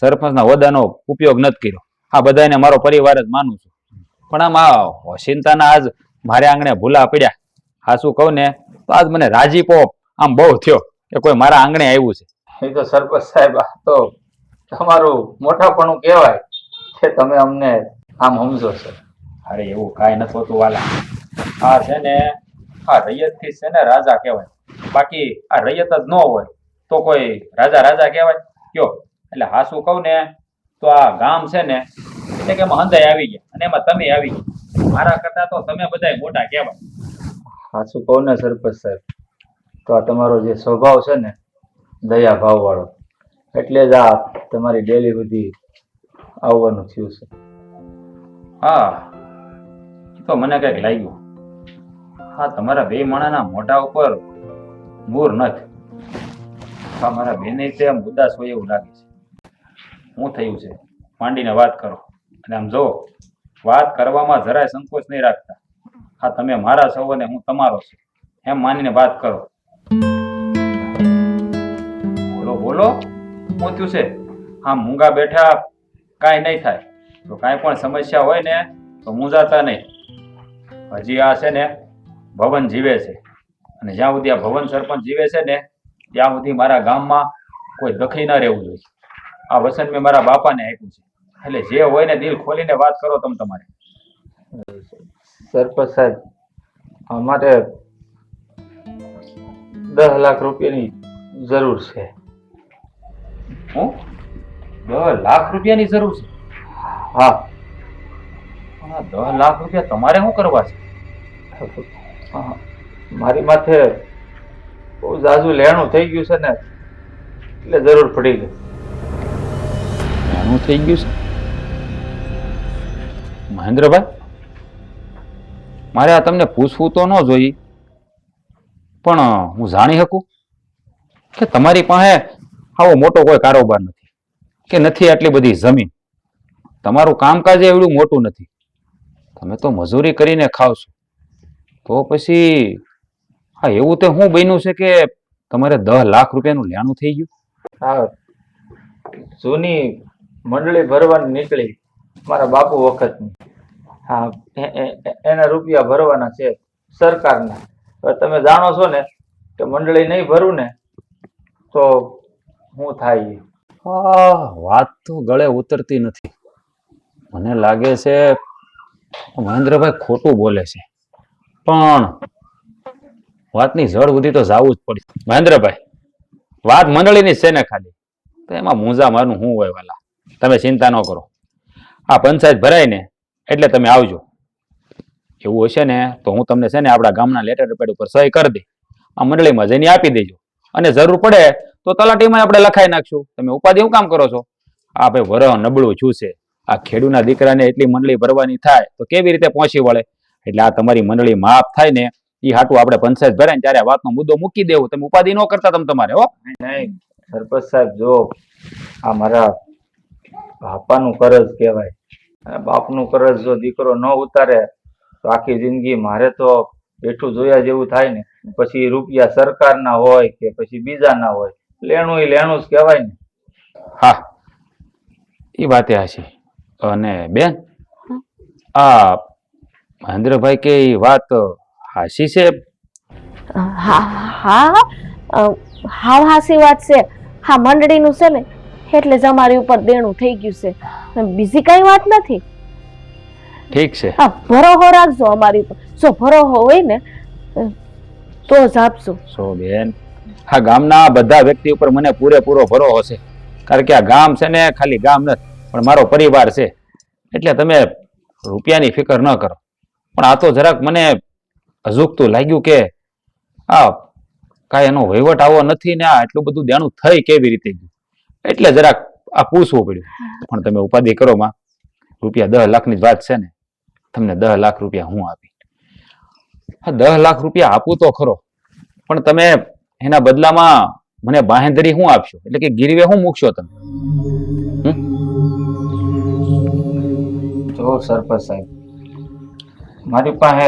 સરપંચના હોદ્દાનો ઉપયોગ નથી કર્યો. આ બધાને મારો પરિવાર જ માનું છું, પણ આમ આ ઓશિંતાના આજ મારે આંગણે ભૂલા પડ્યા. હા શું કહું ને તો આજ મને રાજીપો આમ બહુ થયો કે કોઈ મારા આંગણે આવ્યું છે. એ તો સરપંચ સાહેબ આ તો તમારું મોટાપણું કહેવાય કે તમે અમને આમ સમજો છો. અરે એવું કાંઈ નથી હોતું વાલા. આ છે ને આ રૈયત થી છે ને રાજા કહેવાય, બાકી આ રૈયત જ ન હોય તો કોઈ રાજા કહેવાય કયો? એટલે હા શું કહું ને તો આ ગામ છે ને એટલે કે એમાં હંધાઈ આવી ગયા અને એમાં તમે આવી ગયા. મારા કરતા તો તમે બધાય મોટા કહેવાય. સાચું કહું ને સરપંચ સાહેબ, તો આ તમારો જે સ્વભાવ છે ને દયા ભાવ વાળો, એટલે જ આ તમારી ડેલી બધી આવવાનું થયું છે. હા તો મને કઈક લાગ્યું. હા તમારા બે માણાના મોઢા ઉપર મૂર નથી. હા મારા બેને તે આમ ઉદાસ હોય એવું લાગે છે. શું થયું છે માંડીને વાત કરો, અને આમ જો વાત કરવામાં જરાય સંકોચ નહીં રાખતા. હા તમે મારા છો અને હું તમારો છું એમ માનીને વાત કરો. બોલો બોલો, શું થયું છે? હા મૂંગા બેઠા કાંઈ નહીં થાય. તો કાંઈ પણ સમસ્યા હોય ને તો મૂંઝાતા નહીં. હજી આ છે ને ભવન જીવે છે, અને જ્યાં સુધી આ ભવન સરપંચ જીવે છે ને ત્યાં સુધી મારા ગામમાં કોઈ દખી ના રહેવું જોઈએ. આ વસન મેં મારા બાપાને આપ્યું છે, એટલે જે હોય ને દિલ ખોલીને વાત કરો તમે તમારે. સરપંચ સાહેબ અમારે 10 લાખ રૂપિયાની જરૂર છે. હું 10 લાખ રૂપિયાની જરૂર છે? હા. પણ આ 10 લાખ રૂપિયા તમારે શું કરવા છે? મારી માથે બહુ ઝાઝું લેણું થઈ ગયું છે ને એટલે જરૂર પડી ગઈ. એનું થઈ ગયું છે? મહેન્દ્રભાઈ, મારે આ તમને પૂછવું તો ન જોઈએ, પણ હું જાણી શકું કે તમારી પાસે આવો મોટો કોઈ કારોબાર નથી કે નથી આટલી બધી જમીન, તમારું કામકાજ એવડું મોટું નથી, તમે તો મજૂરી કરીને ખાવ છો, તો પછી હા એવું તે શું બન્યું છે કે તમારે 10 લાખ રૂપિયાનું લેણું થઈ ગયું? હા, જૂની મંડળી ભરવાની નીકળી મારા બાપુ વખતની. હા, એના રૂપિયા ભરવાના છે સરકારના. હવે તમે જાણો છો ને કે મંડળી નહીં ભરું ને તો શું થાય. વાત તો ગળે ઉતરતી નથી. મને લાગે છે મહેન્દ્રભાઈ ખોટું બોલે છે, પણ વાતની જડ સુધી તો જાવું જ પડે. મહેન્દ્રભાઈ, વાત મંડળીની છે ને ખાલી, તો એમાં મૂંઝા મારનું શું હોય વાલા? તમે ચિંતા ન કરો. આ પંચાયત ભરાય ને એટલે તમે આવજો. એવું હશે ને તો હું તમને છે ને આપણા ગામના લેટર પેડ ઉપર સહી કરી દઈ, આ મંડળીમાં જઈને આપી દેજો, અને જરૂર પડે તો તલાટીમાં આપણે લખાઈ નાખશું. તમે ઉપાધિ શું કામ કરો છો? આ ભાઈ વરહ નબળું છું છે. આ ખેડૂના દીકરાને એટલી મંડળી ભરવાની થાય તો કેવી રીતે પહોંચી વળે? એટલે આ તમારી મંડળી માફ થાય ને એ હાટું આપણે પંચાયત ભરાય ને ત્યારે આ વાતનો મુદ્દો મૂકી દેવું. તમે ઉપાધિ ન કરતા તમારે. હો નહીં સરપંચ સાહેબ, જો આ મારા બાપાનું કરજ કહેવાય. બાપનું કરજ જો દીકરો ન ઉતારે તો આખી જિંદગી મારે તો બેઠું જોયા જેવું થાય ને. પછી રૂપિયા સરકારના હોય કે પછી બીજાના હોય, લેણું એ લેણું જ કહેવાય ને. હા, એ વાતે હાચી. અને બેન, આ મહેન્દ્રભાઈ કે એ વાત હાચી છે? હા હા હાવ હાસી વાત છે. હા, મંડળીનું છે ને એટલે જ અમારી ઉપર દેણું થઈ ગયું છે, બીજી કઈ વાત નથી. ઠીક છે. હા, ભરોહો રાખજો અમારી ઉપર. જો ભરોહો હોય ને તો જ આપશું. સો બેન, આ ગામના બધા વ્યક્તિ ઉપર મને પૂરેપૂરો ભરોસો છે, કારણ કે આ ગામ છે ને ખાલી ગામ નથી પણ મારો પરિવાર છે. એટલે તમે રૂપિયાની ફિકર ન કરો. પણ આ તો જરાક મને અજુગતું લાગ્યું કે આ કાંઈ એનો વહીવટ આવો નથી ને આ એટલું બધું દેણું થઈ કેવી રીતે ગયું, એટલે જરાક આ પૂછવું પડ્યું. પણ તમે ઉપાધિ કરો માં, રૂપિયા 10 લાખની જ વાત છે ને, તમને 10 લાખ રૂપિયા હું આપી. હા, 10 લાખ રૂપિયા આપું તો ખરો, પણ તમે એના બદલામાં મને બાંહેધરી શું આપશો? એટલે કે ગીરવે શું મૂકશો તમે? જો સરપંચ સાહેબ, મારી પાસે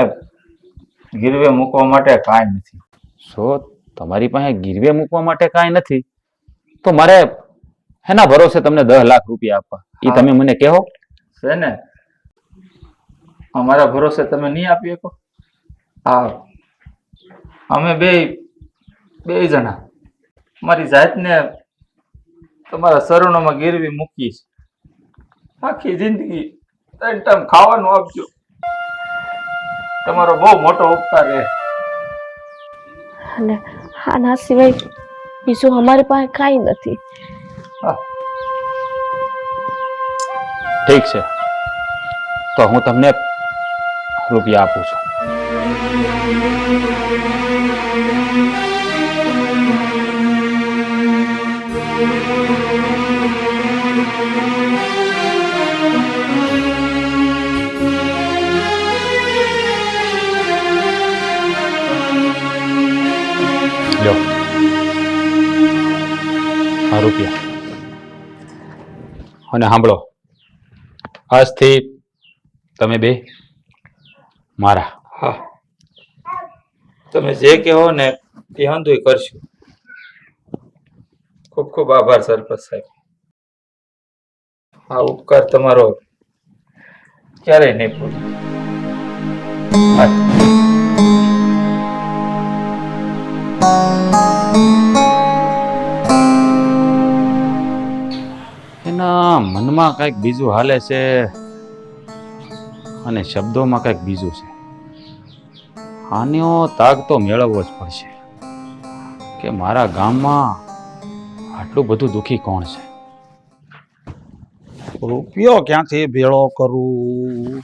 ગીરવે મૂકવા માટે કાંઈ નથી. જો તમારી પાસે ગીરવે મૂકવા માટે કાંઈ નથી તો મારે એના ભરોસે તમને 10 લાખ રૂપિયા આપવા, એ તમે મને કહો. છે ને, અમારા ભરોસે તમે નહીં આપી શકો? હા, અમે બે જણા મારી જાતને તમારા શરણોમાં ગીરવી મૂકી છે. આખી જિંદગી 3 ટાઈમ ખાવાનું આપજો. તમારો બહુ મોટો ઉપકાર છે. અને આના સિવાય બીજું અમારી પાસે કાંઈ નથી. ઠીક છે, તો હું તમને રૂપિયા આપું છું. લો, આ રૂપિયા. અને સાંભળો, આજથી તમે બે મારા. હા, તમે જે કહો ને એ હંધુય કરશું. ખૂબ ખૂબ આભાર સરપંચ સાહેબ. આ ઉપકાર તમારો ક્યારેય નહીં ભૂલું. એના મનમાં કંઈક બીજું હાલે છે અને શબ્દોમાં કંઈક બીજું છે. આનો તાગ તો મેળવવો જ પડશે કે મારા ગામમાં આટલું બધું દુઃખી કોણ છે. રૂપિયો ક્યાંથી ભેળો કરું?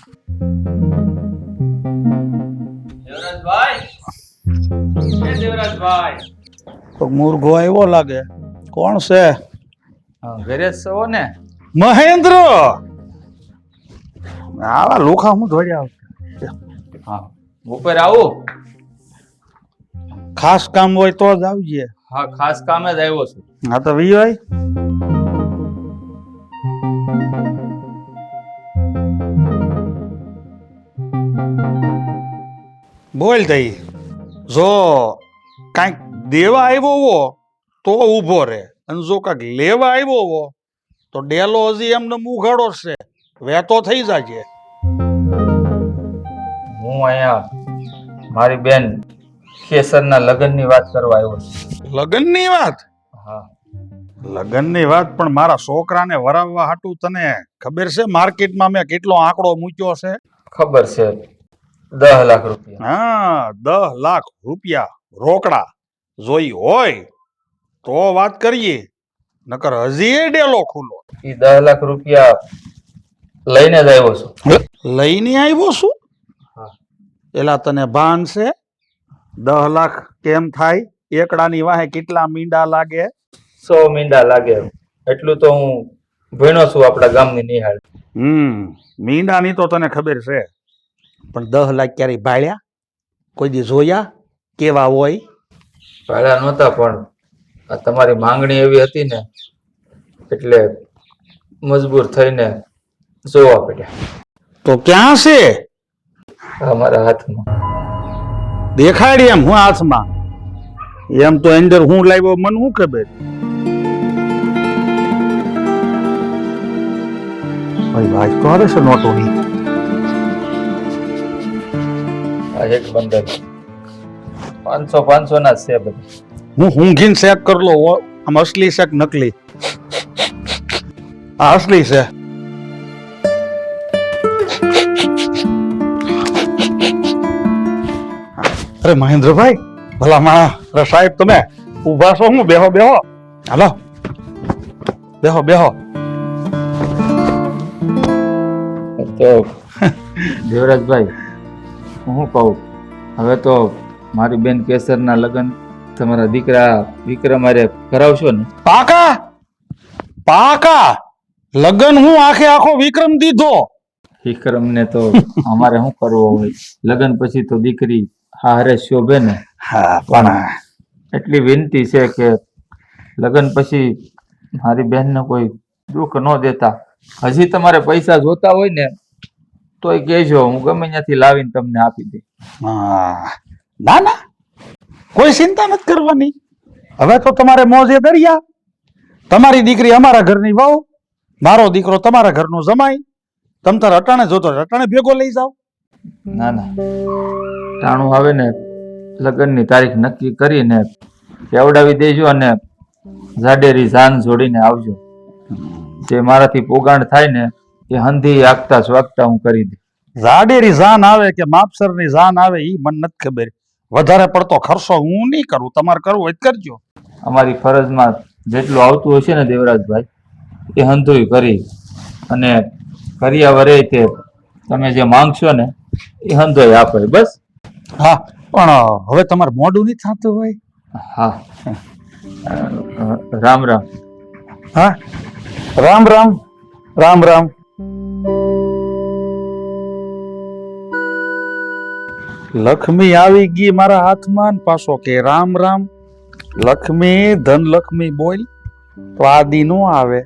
તો મૂર્ખો આવ્યો લાગે. કોણ છે? ઘરે છો ને? મહેન્દ્ર! આવા લોખા હું ધોડ્યા. હા, ઉપર આવું. ખાસ કામ હોય તો જ આવજે. હા, ખાસ કામે જ આવ્યો છું. હા તો વિયો. બોલ તઈ, જો કાંઈક દેવા આવ્યો હો તો ઊભો રહે, અને જો કાંઈક લેવા આવ્યો હો તો ડેલો હજી એમને ઉઘાડો છે, વેતો થઈ જાય. હું અહીંયા મારી બેન કેસરના લગ્નની વાત કરવા આવ્યો છું. લગ્નની વાત? હા, લગ્નની વાત પણ મારા છોકરાને વરાવવા હાટું તને ખબર છે માર્કેટમાં મેં કેટલો આંકડો મૂક્યો છે? ખબર છે, 10 લાખ રૂપિયા. હા, 10 લાખ રૂપિયા રોકડા જોઈ હોય તો વાત કરીએ, નકર હજી એ ડેલો ખુલ્લો. એ 10 લાખ રૂપિયા લઈને જ આવ્યો છું. લઈને આવ્યો છું? હા. એલા તને ભાન છે 10 લાખ કેમ થાય? એકડાની વાહે કેટલા મીંડા લાગે? 100 મીંડા લાગે. એટલું તો હું ભણ્યો છું આપણા ગામની નિહાળ. મીંડાની તો તને ખબર છે, પણ 10 લાખ ક્યારેય ભાળ્યા? કોઈ દી જોયા કેવા હોય? ભાડા નહોતા, પણ આ તમારી માંગણી એવી હતી ને એટલે મજબૂર થઈને જોવા પડ્યા. તો ક્યાં છે? અમારા હાથમાં. દેખાડી એમ હું હાથમાં, એમ તો અંદર હું લાવ્યો મને શું ખબર? ભાઈ તો આવે છે નોટોની. આ એક બંદર 500 ના જ છે બધા. હું ઊંઘીને ચેક કરી લો આમ અસલી છે કે નકલી. આ અસલી છે. અરે મહેન્દ્રભાઈ, ભલા માણા, અરે સાહેબ તમે ઊભા છો? હું બેહો બેહો, હાલો બેહો બેહો. તો દેવરાજભાઈ, હું કહું, હવે તો મારી બેન કેસરના લગ્ન તમારા દીકરા વિક્રમ હારે કરાવશો ને? પાકા પાકા લગન હું આખે આખો વિક્રમ દીધો. વિક્રમને તો અમારે શું કરવો હોય, લગ્ન પછી તો દીકરી હારે શોભે ને. હા, પણ એટલી વિનંતી છે કે લગ્ન પછી મારી બહેનને કોઈ દુઃખ ન દેતા. હજી તમારે પૈસા જોતા હોય ને તોય કહેજો, હું ગમે ત્યાંથી લાવીને તમને આપી દે. ના ના, કોઈ ચિંતા નથી કરવાની. હવે તો તમારે મોજે દરિયા. તમારી દીકરી અમારા ઘરની વહુ, મારો દીકરો તમારા ઘરનો જમાઈ. તમ તાર અટાણે જોતો અટાણે ભેગો લઈ જાઓ. ના ના, ટાણું આવે ને લગ્નની તારીખ નક્કી કરીને કેવડાવી દેજો અને જાડેરી જાન જોડીને આવજો. જે મારાથી પોગાણ થાય ને એ હંધી આગતા સ્વાગતા હું કરી દે. જાડેરી જાન આવે કે માપસરની જાન આવે ઈ મને નથી ખબર. વધારે પડતો ખર્ચો હું નહીં કરું, તમારે કરવું હોય તો કરજો. અમારી ફરજમાં જેટલું આવતું હશે ને દેવરાજભાઈ, એ હંધુય કરી અને કર્યા વરે તે તમે જે માંગશો ને એ હંધોય આપે. બસ. હા, પણ હવે તમારે મોડું નહીં થતું હોય? હા, રામ રામ. હા, રામ રામ રામ રામ. લક્ષ્મી આવી ગઈ મારા હાથમાં, પાછો કે રામ રામ. લક્ષ્મી ધનલક્ષ્મી બોલ તો આ દી નો આવે.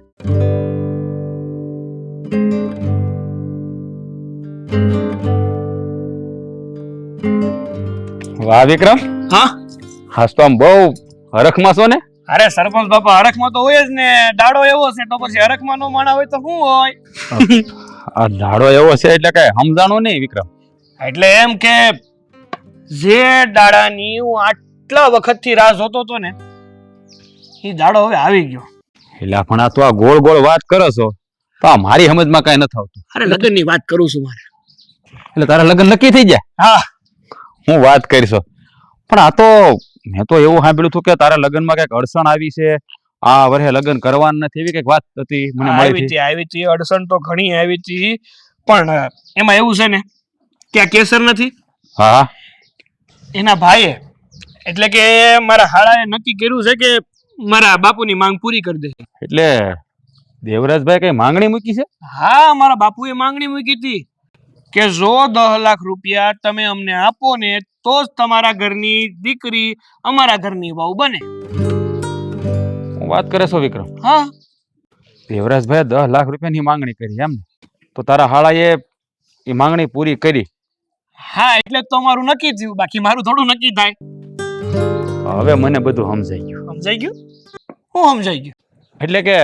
વાહ વિક્રમ, હા હાસ તો આમ બહુ હરખમાં છો ને? અરે સરપંચ બાપા, હરખમાં તો હોય જ ને. દાડો એવો છે તો પછી હરખમાં નો માણા હોય તો શું હોય? આ દાડો એવો છે એટલે કઈ સમજાણું નહીં વિક્રમ. એટલે એમ કે જે દાડાની હું આટલા વખતથી રાહ જોતો હતો ને, એ દાડો હવે આવી ગયો. એટલે પણ આ તો આ ગોળ ગોળ વાત કરો છો તો આ મારી સમજમાં કઈ નથી આવતું. અરે લગ્નની વાત કરું છું મારે. એટલે તારા લગ્ન નક્કી થઈ જાય? હા. હું વાત કરીશો, પણ આ તો મેં તો એવું સાંભળ્યું હતું કે તારા લગ્નમાં કઈક અડચણ આવી છે, આ વર્ષે લગ્ન કરવાનું નથી, એવી કઈક વાત હતી મને મળી હતી. આવી હતી અડચણ તો ઘણી આવી હતી, પણ એમાં એવું છે ને કે આ કેસર નથી, હા, એના ભાઈએ એટલે કે મારા હાળાએ નક્કી કર્યું છે કે મારા બાપુની માંગ પૂરી કરી દે. એટલે દેવરાજભાઈ કઈ માંગણી મૂકી છે? હા, મારા બાપુએ માંગણી મૂકી હતી કે જો 10 લાખ રૂપિયા તમે અમને આપો ને તો જ તમારા ઘરની દીકરી અમારા ઘરની વહુ બને. હું વાત કરે છો વિક્રમ? હા, દેવરાજભાઈ 10 લાખ રૂપિયાની માંગણી કરી એમ ને? તો તારા હાળાએ એ માંગણી પૂરી કરી? હા, એટલે તો મારું નક્કી થયું, બાકી મારું થોડું નક્કી થાય. હવે મને બધું સમજાઈ ગયું. સમજાઈ ગયું? હું સમજાઈ ગયું? એટલે કે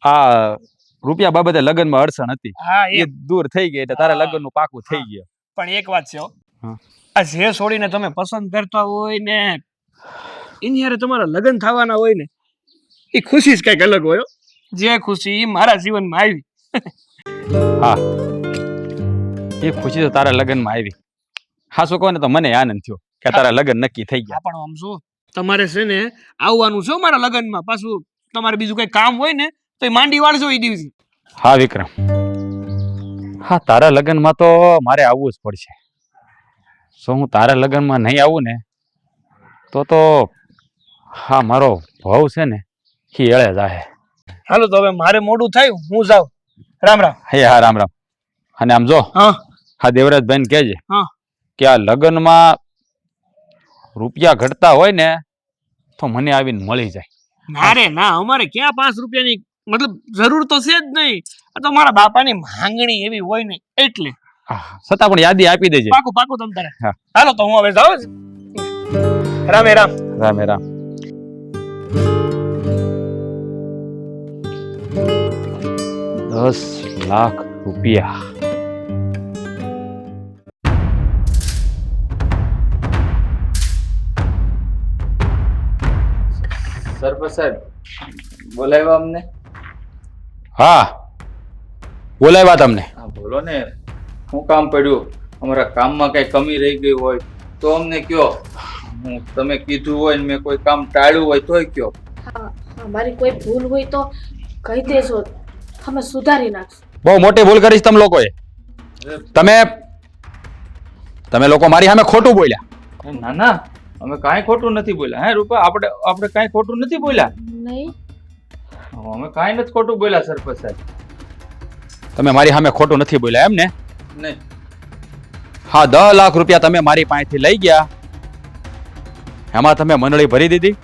આ રૂપિયા બાબતે લગ્નમાં અડચણ હતી હા એ દૂર થઈ ગઈ એટલે તારા લગ્નનું પાકું થઈ ગયું. પણ એક વાત છે હો. હા. આ જે છોડીને તમે પસંદ કરતા હોય ને એની હારે તમારા લગ્ન થવાના હોય ને એ ખુશી જ કંઈક અલગ હોય હો. જે ખુશી મારા જીવનમાં આવી. હા એ ખુશી તો તારા લગ્નમાં આવી. હા શું કહો ને તો મને આનંદ થયો કે તારા લગ્ન નક્કી થઈ ગયા. પણ આમ શું તમારે છે ને આવવાનું છે હો મારા લગ્નમાં. પાછું તમારે બીજું કઈ કામ હોય ને તો એ માંડી વાળજો એ દિવસે. હા વિક્રમ, હા તારા લગ્નમાં તો મારે આવવું જ પડશે. જો હું તારા લગ્નમાં નહીં આવું ને તો હા મારો ભાવ છે ને એ એળે જાહે. હાલો તો હવે મારે મોડું થાય હું જાઉં. રામ રામ. હે હા રામ રામ. અને આમ જો હા હા દેવરાજભાઈને કહેજે હા. કે આ લગ્નમાં રૂપિયા ઘટતા હોય ને તો મને આવીને મળી જાય. ના રે ના, અમારે ક્યાં 5 રૂપિયાની મતલબ જરૂર તો છે જ નહીં. આ તો મારા બાપાની માંગણી એવી હોય ને એટલે. છતાં પણ યાદી આપી દેજે. પાકું પાકું તમ તારે. હા. હાલો તો હું હવે જાઉં છું. રામે રામ. રામે રામ. 10 લાખ રૂપિયા. સરપંચ સાહેબ બોલાવ્યા અમને? હા બોલાવ્યા તમને. હા બોલો ને, શું કામ પડ્યું? અમારા કામમાં કઈ કમી રહી ગઈ હોય તો અમને કયો. હું તમે કીધું હોય ને મેં કોઈ કામ ટાળ્યું હોય તોય કયો. અમારી કોઈ ભૂલ હોય તો કહી દેજો, અમે સુધારી નાખશું. બહુ મોટી ભૂલ કરીશ તમે લોકોએ. તમે લોકો મારી સામે ખોટું બોલ્યા. ના ના, અમે કાંઈ ખોટું નથી બોલ્યા. હે રૂપા, આપણે કાંઈ ખોટું નથી બોલ્યા. નહીં, અમે કાંઈ નથી ખોટું બોલ્યા સરપંચ સાહેબ. તમે મારી સામે ખોટું નથી બોલ્યા એમ ને? નહીં. હા 10 લાખ રૂપિયા તમે મારી પાસેથી લઈ ગયા, એમાં તમે મંડળી ભરી દીધી.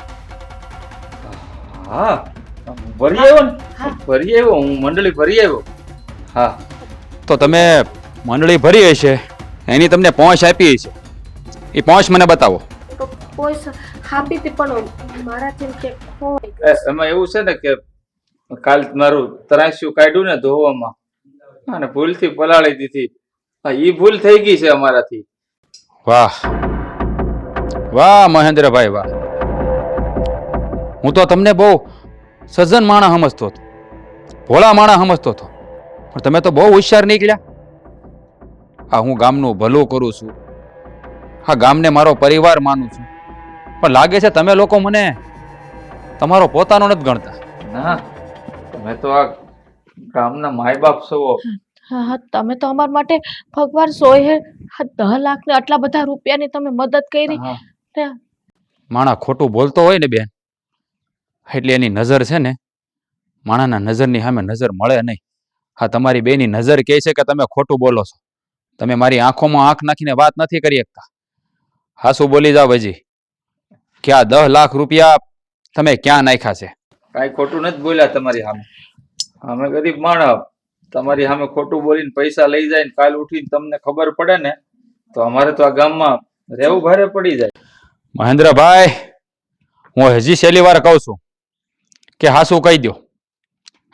હા ભરી આવ્યો ને, ભરી આવ્યો હું, મંડળી ભરી આવ્યો. હા તો તમે મંડળી ભરી હશે, એની તમને પહોંચ આપી હશે, એ પહોંચ મને બતાવો. તો કોઈ આપી હતી પણ મારાથી કે ખોવાઈ ગયું. એમાં એવું છે ને કે કાલ મારું ત્રાસ્યું કાઢ્યું ને ધોવામાં અને ભૂલથી પલાળી દીધી. હા ઈ ભૂલ થઈ ગઈ છે અમારાથી. વાહ વાહ મહેન્દ્રભાઈ વાહ. હું તો તમને બહુ સજ્જન માણસ સમજતો હતો, ભોળા માણસ સમજતો હતો, પણ તમે તો બહુ હોશિયાર નીકળ્યા. હા હું ગામનું ભલું કરું છું, હા ગામને મારો પરિવાર માનું છું, પણ લાગે છે તમે લોકો મને તમારો પોતાનો નથી ગણતા. ના તમે તો આ ગામના માય બાપ છો. હા હા, તમે તો અમારા માટે ભગવાન સોય હે. 10 લાખ ને આટલા બધા રૂપિયાની તમે મદદ કરી. હા. માણસ ખોટું બોલતો હોય ને બેન, એટલે એની નજર છે ને માણાના નજરની સામે નજર મળે નહીં. હા તમારી બેની નજર કહે છે કે તમે ખોટું બોલો છો. તમે મારી આંખોમાં આંખ નાખીને વાત નથી કરી શકતા. હા શું બોલી જાવ હજી કે આ 10 લાખ રૂપિયા તમે ક્યાં નાખ્યા છે? કાંઈ ખોટું નથી બોલ્યા તમારી સામે. અમે ગરીબ માણસ, તમારી સામે ખોટું બોલીને પૈસા લઈ જાય ને કાલ ઉઠીને તમને ખબર પડે ને તો અમારે તો આ ગામમાં રહેવું ભારે પડી જાય. મહેન્દ્રભાઈ, હું હજી છેલ્લી વાર કહું છું કે હા શું કહી દો.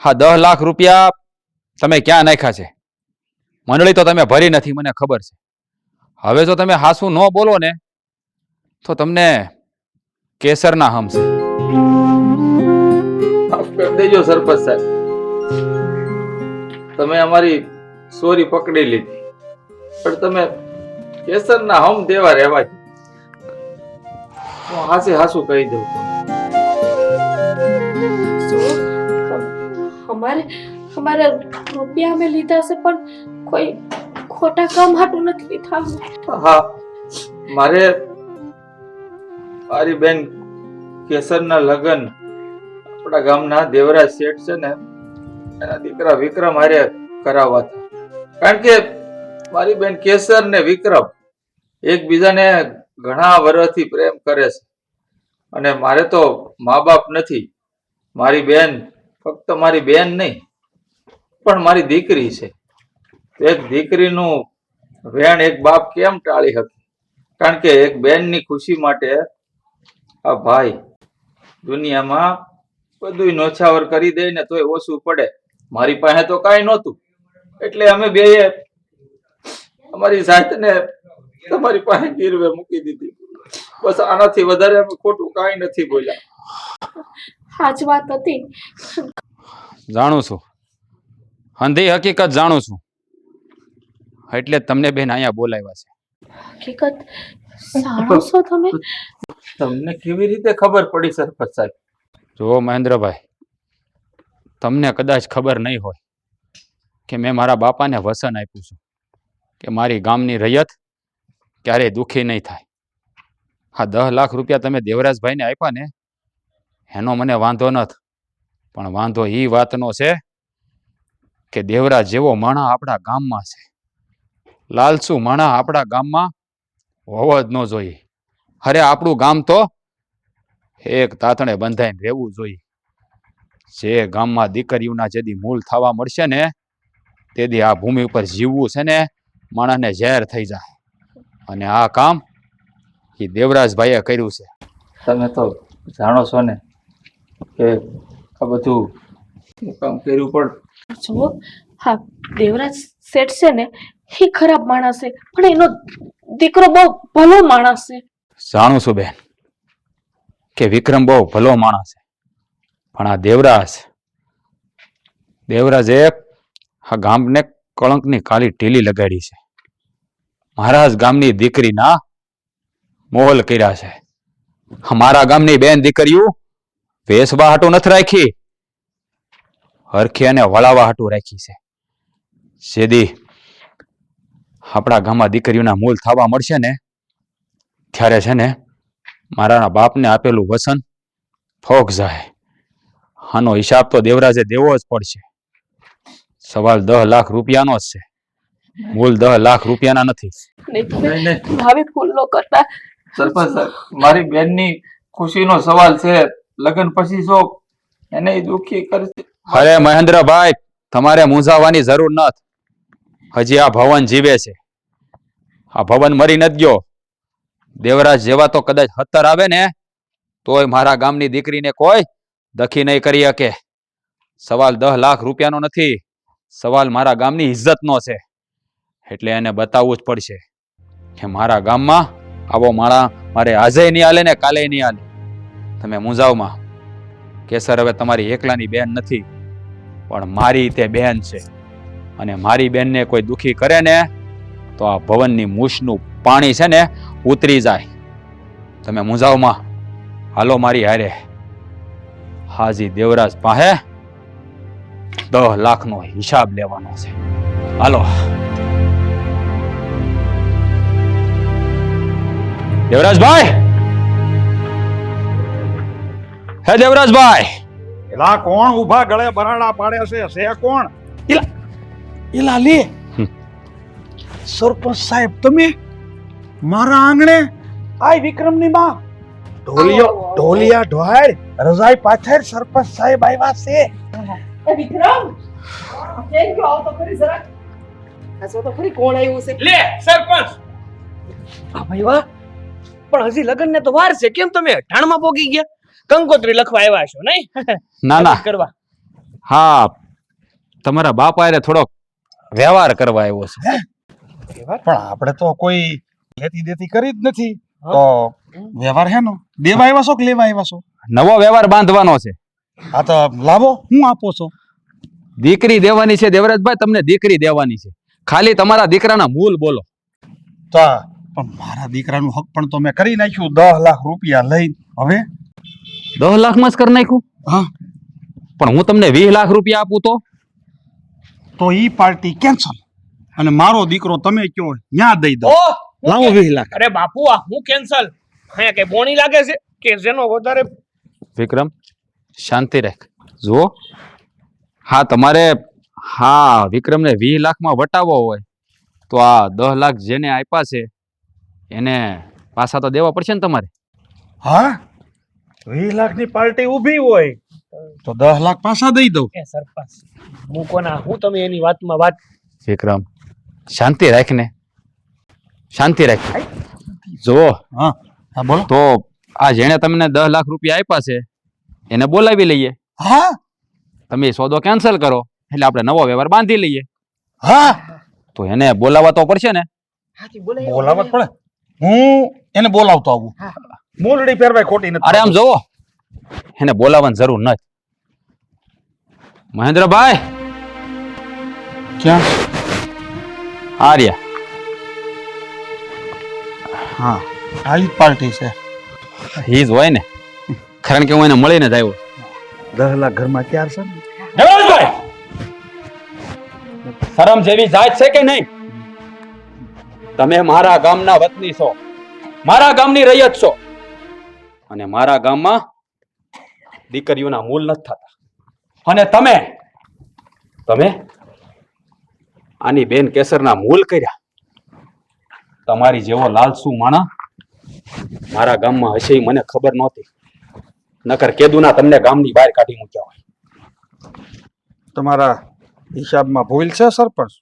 હા 10 લાખ રૂપિયા તમે ક્યાં નાખ્યા છે? મંડળી તો તમે ભરી નથી, મને ખબર છે. હવે જો તમે હાસુ ન બોલો ને તો તમને કેસરના હમશે. માફ કરી દેજો સરપંચ સાહેબ, તમે અમારી ચોરી પકડી લીધી પણ તમે કેસરના હમ દેવા રહેવા દો. હું હાસે હાસું કહી દઉં. અમારે રૂપિયા અમે લીધા છે પણ કોઈ ખોટા કામ હાટું નથી લીધા. હા મારે મારી બેન કેસરના લગ્ન આપણા ગામના દેવરાજ શેઠ છે ને એના દીકરા વિક્રમ હારે કરાવવા હતા. કારણ કે મારી બેન કેસર ને વિક્રમ એકબીજાને ઘણા વર્ષથી પ્રેમ કરે છે અને મારે તો મા બાપ નથી. મારી બેન ફક્ત મારી બેન નહીં પણ મારી દીકરી છે. એક દીકરીનું વેણ એક બાપ કેમ ટાળી શકે? કારણ કે એક બેનની ખુશી માટે આ ભાઈ દુનિયામાં બધું નોછાવર કરી દે ને તોય ઓછું પડે. મારી પાસે તો કાંઈ નહોતું એટલે અમે બેયે અમારી જાતને તમારી પાસે ગીરવે મૂકી દીધી. બસ આનાથી વધારે અમે ખોટું કાંઈ નથી બોલ્યા. આ જ વાત હતી. જાણું છું, અંધી હકીકત જાણું છું, એટલે જ તમને બેન અહીંયા બોલાવ્યા છે. હકીકત જાણો છો તમે? તમને કેવી રીતે ખબર પડી સરપંચ સાહેબ? જુઓ મહેન્દ્રભાઈ, તમને કદાચ ખબર નહીં હોય કે મેં મારા બાપાને વસન આપ્યું છું કે મારી ગામની રૈયત ક્યારેય દુઃખી નહીં થાય. આ 10 લાખ રૂપિયા તમે દેવરાજભાઈને આપ્યા ને એનો મને વાંધો નથી, પણ વાંધો એ વાતનો છે કે દેવરાજ જેવો માણસ આપણા ગામમાં છે. લાલચુ માણસ આપણા ગામમાં હોવો જ ન જોઈએ. અરે આપણું ગામ તો એક તાતણે બંધાઈને રહેવું જોઈએ. જે ગામમાં દીકરીઓના જેદી મૂલ થવા મળશે ને તેદી આ ભૂમિ ઉપર જીવવું છે ને માણસને ઝેર થઈ જાય. અને આ કામ એ દેવરાજભાઈએ કર્યું છે. તમે તો જાણો છો ને કે આ બધું કામ કર્યું પણ જુઓ, હા, દેવરાજ શેઠ છે ને એ ખરાબ માણસ છે, પણ એનો દીકરો બહુ ભલો માણસ છે. જાણું છું બેન કે વિક્રમ બહુ ભલો માણસ છે, પણ આ દેવરાજે આ ગામને કળંકની કાળી ટીલી લગાડી છે. મારા જ ગામની દીકરીના મોહલ કર્યા છે. મારા ગામની બેન દીકરીઓ વેસવા હાટું નથી રાખી, હરખી અને વળાવા હાટું રાખી છે. સેદી આપણા ગામમાં દીકરીઓના મૂલ થવા મળશે ને ત્યારે છે ને મારા બાપને આપેલું વસન ફોક જાય. આનો હિસાબ તો દેવરાજે દેવો જ પડશે. સવાલ 10 લાખ રૂપિયાનો જ છે, મૂલ 10 લાખ રૂપિયાના નથી. નહીં તમે નહીં. ભાવિ ભૂલ ન કરતા. સરપંચ સાહેબ, મારી બેનની ખુશીનો સવાલ છે. લગ્ન પછી જો એને દુઃખી કરશે. અરે મહેન્દ્રભાઈ, તમારે મૂંઝાવાની જરૂર નથી. હજી આ ભવન જીવે છે, આ ભવન મરી નથી ગયો. દેવરાજ જેવા તો કદાચ 70 આવે ને તોય મારા ગામની દીકરીને કોઈ દખી નહીં કરી શકે. સવાલ 10 લાખ રૂપિયાનો નથી, સવાલ મારા ગામની ઇજ્જતનો છે. એટલે એને બતાવવું જ પડશે કે મારા ગામમાં આવો માળા મારે આજે નહીં હાલે ને કાલે નહીં હાલે. તમે મૂંઝાવમાં. કેસર હવે તમારી એકલાની બેન નથી, પણ મારી તે બેન છે. અને મારી બેનને કોઈ દુખી કરે ને તો આ ભવનની મૂછનું પાણી છે ને ઉતરી જાય. તમે મૂંઝાવમાં. હાલો મારી હારે. હાજી દેવરાજ પાસે 10 લાખનો હિસાબ લેવાનો છે. હાલો. દેવરાજભાઈ, હે દેવરાજભાઈ. એલા કોણ ઊભા ગળે બરાડા પાડે છે કોણ? એલા લે સરપંચ સાહેબ, તમે મારા આંગણે આય વિક્રમની માં ઢોલિયા ઢોળ રજાઈ પાછળ સરપંચ સાહેબ આવ્યા છે. વિક્રમ કેમ કે આવ તો ખરી જરાક આસો તો ખરી કોણ આવ્યું છે? લે સરપંચ. આ ભાઈ વાહ, પણ હજી લગ્ન ને તો વાર છે. કેમ તમે ઠાણમાં પોગી ગયા? કંકોત્રી લખવા આવ્યા છો નહીં? ના ના, કરવા. હા, તમારા બાપા હારે થોડોક વ્યવહાર કરવા આવ્યો છે. પણ આપણે તો કોઈ લેતી દેતી કરી જ નથી, તો વ્યવહાર હેનો દેવા આવ્યા છો કે લેવા આવ્યા છો? નવો વ્યવહાર બાંધવાનો છે. આ તો લાવો, હું આપો છો? દીકરી દેવાની છે દેવરાજભાઈ, તમને દીકરી દેવાની છે. ખાલી તમારા દીકરાના મૂલ બોલો. તો પણ મારા દીકરાનું હક પણ તો મેં કરી નાખ્યું 10 લાખ રૂપિયા લઈને. હવે 10 લાખમાં જ કરી નાખ્યું. હા, પણ હું તમને 20 લાખ રૂપિયા આપું તો ઈ પાર્ટી કેન્સલ અને મારો દીકરો તમે કયો ન્યા દઈ દો. ઓહ, લાવો 20 લાખ. અરે બાપુ, આ હું કેન્સલ? અહીંયા કઈ બોણી લાગે છે કે જેનો વધારે? વિક્રમ, શાંતિ રાખ. જુઓ, હા તમારે હા વિક્રમને 20 લાખમાં વટાવવો હોય તો આ 10 લાખ જેને આપ્યા છે એને પાછા તો દેવા પડશે ને તમારે. હા, 20 લાખની પાર્ટી ઊભી હોય તો 10 લાખ પાછા દઈ દઉં. એ સરપંચ મૂકો ના, હું તમે એની વાતમાં વાત. વિક્રમ, શાંતિ રાખ ને, શાંતિ રાખ. જુઓ, હા હા, બોલો. તો આ જેણે તમને 10 લાખ રૂપિયા આપ્યા છે એને બોલાવી લઈએ. હા તમે એ સોદો કેન્સલ કરો એટલે આપણે નવો વ્યવહાર બાંધી લઈએ. હા તો એને બોલાવવા તો પડશે ને. હાથી બોલે બોલાવવા જ પડે. હું એને બોલાવતો આવું. મોલડી પહેરવાય ખોટી નથી. અરે આમ જોવો, એને બોલાવવાની જરૂર નથી. મહેન્દ્રભાઈ ક્યાં? આર્યા હા આ જ પાર્ટી છે. ઈ જ હોય ને, કારણ કે હું એને મળીને જ આવ્યો. 10 લાખ ઘરમાં ક્યાર છે ને? દેવરાજભાઈ, શરમ જેવી જાત છે કે નહીં? તમે મારા ગામના વતની છો, મારા ગામની રૈયત છો, અને મારા ગામમાં દીકરીઓના મૂલ નથી થતા. અને તમે આની બેન કેસરના મૂલ કર્યા. તમારી જેવો લાલસુ માણા મારા ગામમાં હશે ઈ મને ખબર નહોતી. નકર કેદુના તમને ગામની બહાર કાઢી મૂક્યા હોય. તમારા હિસાબમાં ભૂલ છે સરપંચ.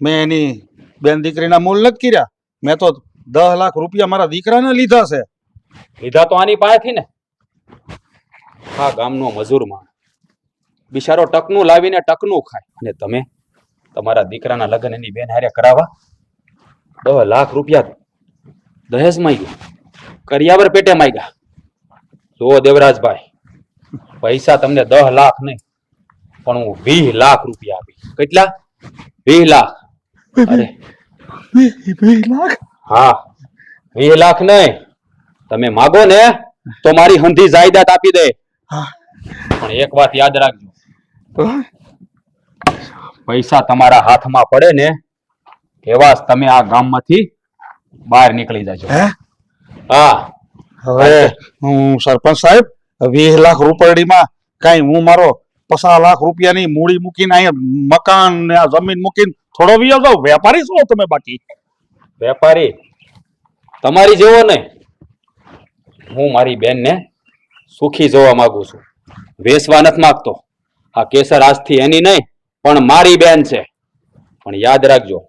મેં એની બેન દીકરીના મૂલ નથી કર્યા. મેં તો 10 લાખ રૂપિયા મારા દીકરાને લીધા છે. લીધા તો આની પાસેથી ને. આ ગામનો મજૂર માણ બિચારો ટકનું લાવીને ટકનું ખાય, અને તમે તમારા દીકરાના લગ્ન એની બેન હારે કરાવવા 10 લાખ રૂપિયા દહેજ માંગ્યું, કરિયાવર પેટે માંગ્યા. જો દેવરાજભાઈ, પૈસા તમને 10 લાખ નહીં પણ હું 20 લાખ રૂપિયા આપી. કેટલા? 20 લાખ. અરે 20 લાખ? હા, 20 લાખ નહીં. તમે માગો ને તો મારી હંધી જાયદાદ આપી દે. પણ એક વાત યાદ રાખજો, પૈસા તમારા હાથમાં પડે ને એવા જ તમે આ ગામમાંથી બહાર નીકળી જાજો. હા, હવે હું સરપંચ સાહેબ 20 લાખ રૂપિયામાં કઈ હું મારો 50 લાખ રૂપિયાની મૂડી મૂકીને અહીંયા મકાન ને આ જમીન મૂકીને થોડો વિયો જાવ? વેપારી છો તમે? બાકી વેપારી તમારી જેવો નહીં. હું મારી બેનને સુખી જોવા માંગુ છું, વેસવા નથી માંગતો. આ કેસર આજથી એની નહીં પણ મારી બેન છે. પણ યાદ રાખજો,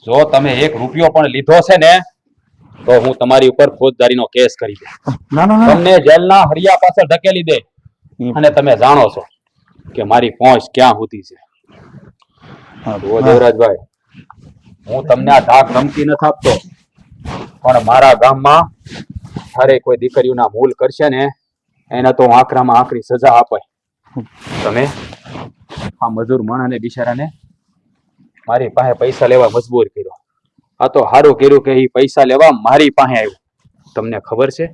જો તમે 1 રૂપિયો પણ લીધો છે ને તો હું તમારી ઉપર ફોજદારીનો કેસ કરી દઉં. ના ના ના. તમને જેલના હરિયા પાછળ ધકેલી દે. અને તમે જાણો છો કે મારી પહોંચ ક્યાં સુધી છે. જુઓ દેવરાજભાઈ, હું તમને આ ધાક ધમકી નથી આપતો, પણ મારા ગામમાં જ્યારે કોઈ દીકરીઓના મૂલ કરશે ને એને તો આકરામાં આકરી સજા અપાય. તમે આ મજૂર માણસને બિચારાને મારી પાસે પૈસા લેવા મજબૂર કર્યો. આ તો સારું કર્યું કે એ પૈસા લેવા મારી પાસે આવ્યો. તમને ખબર છે,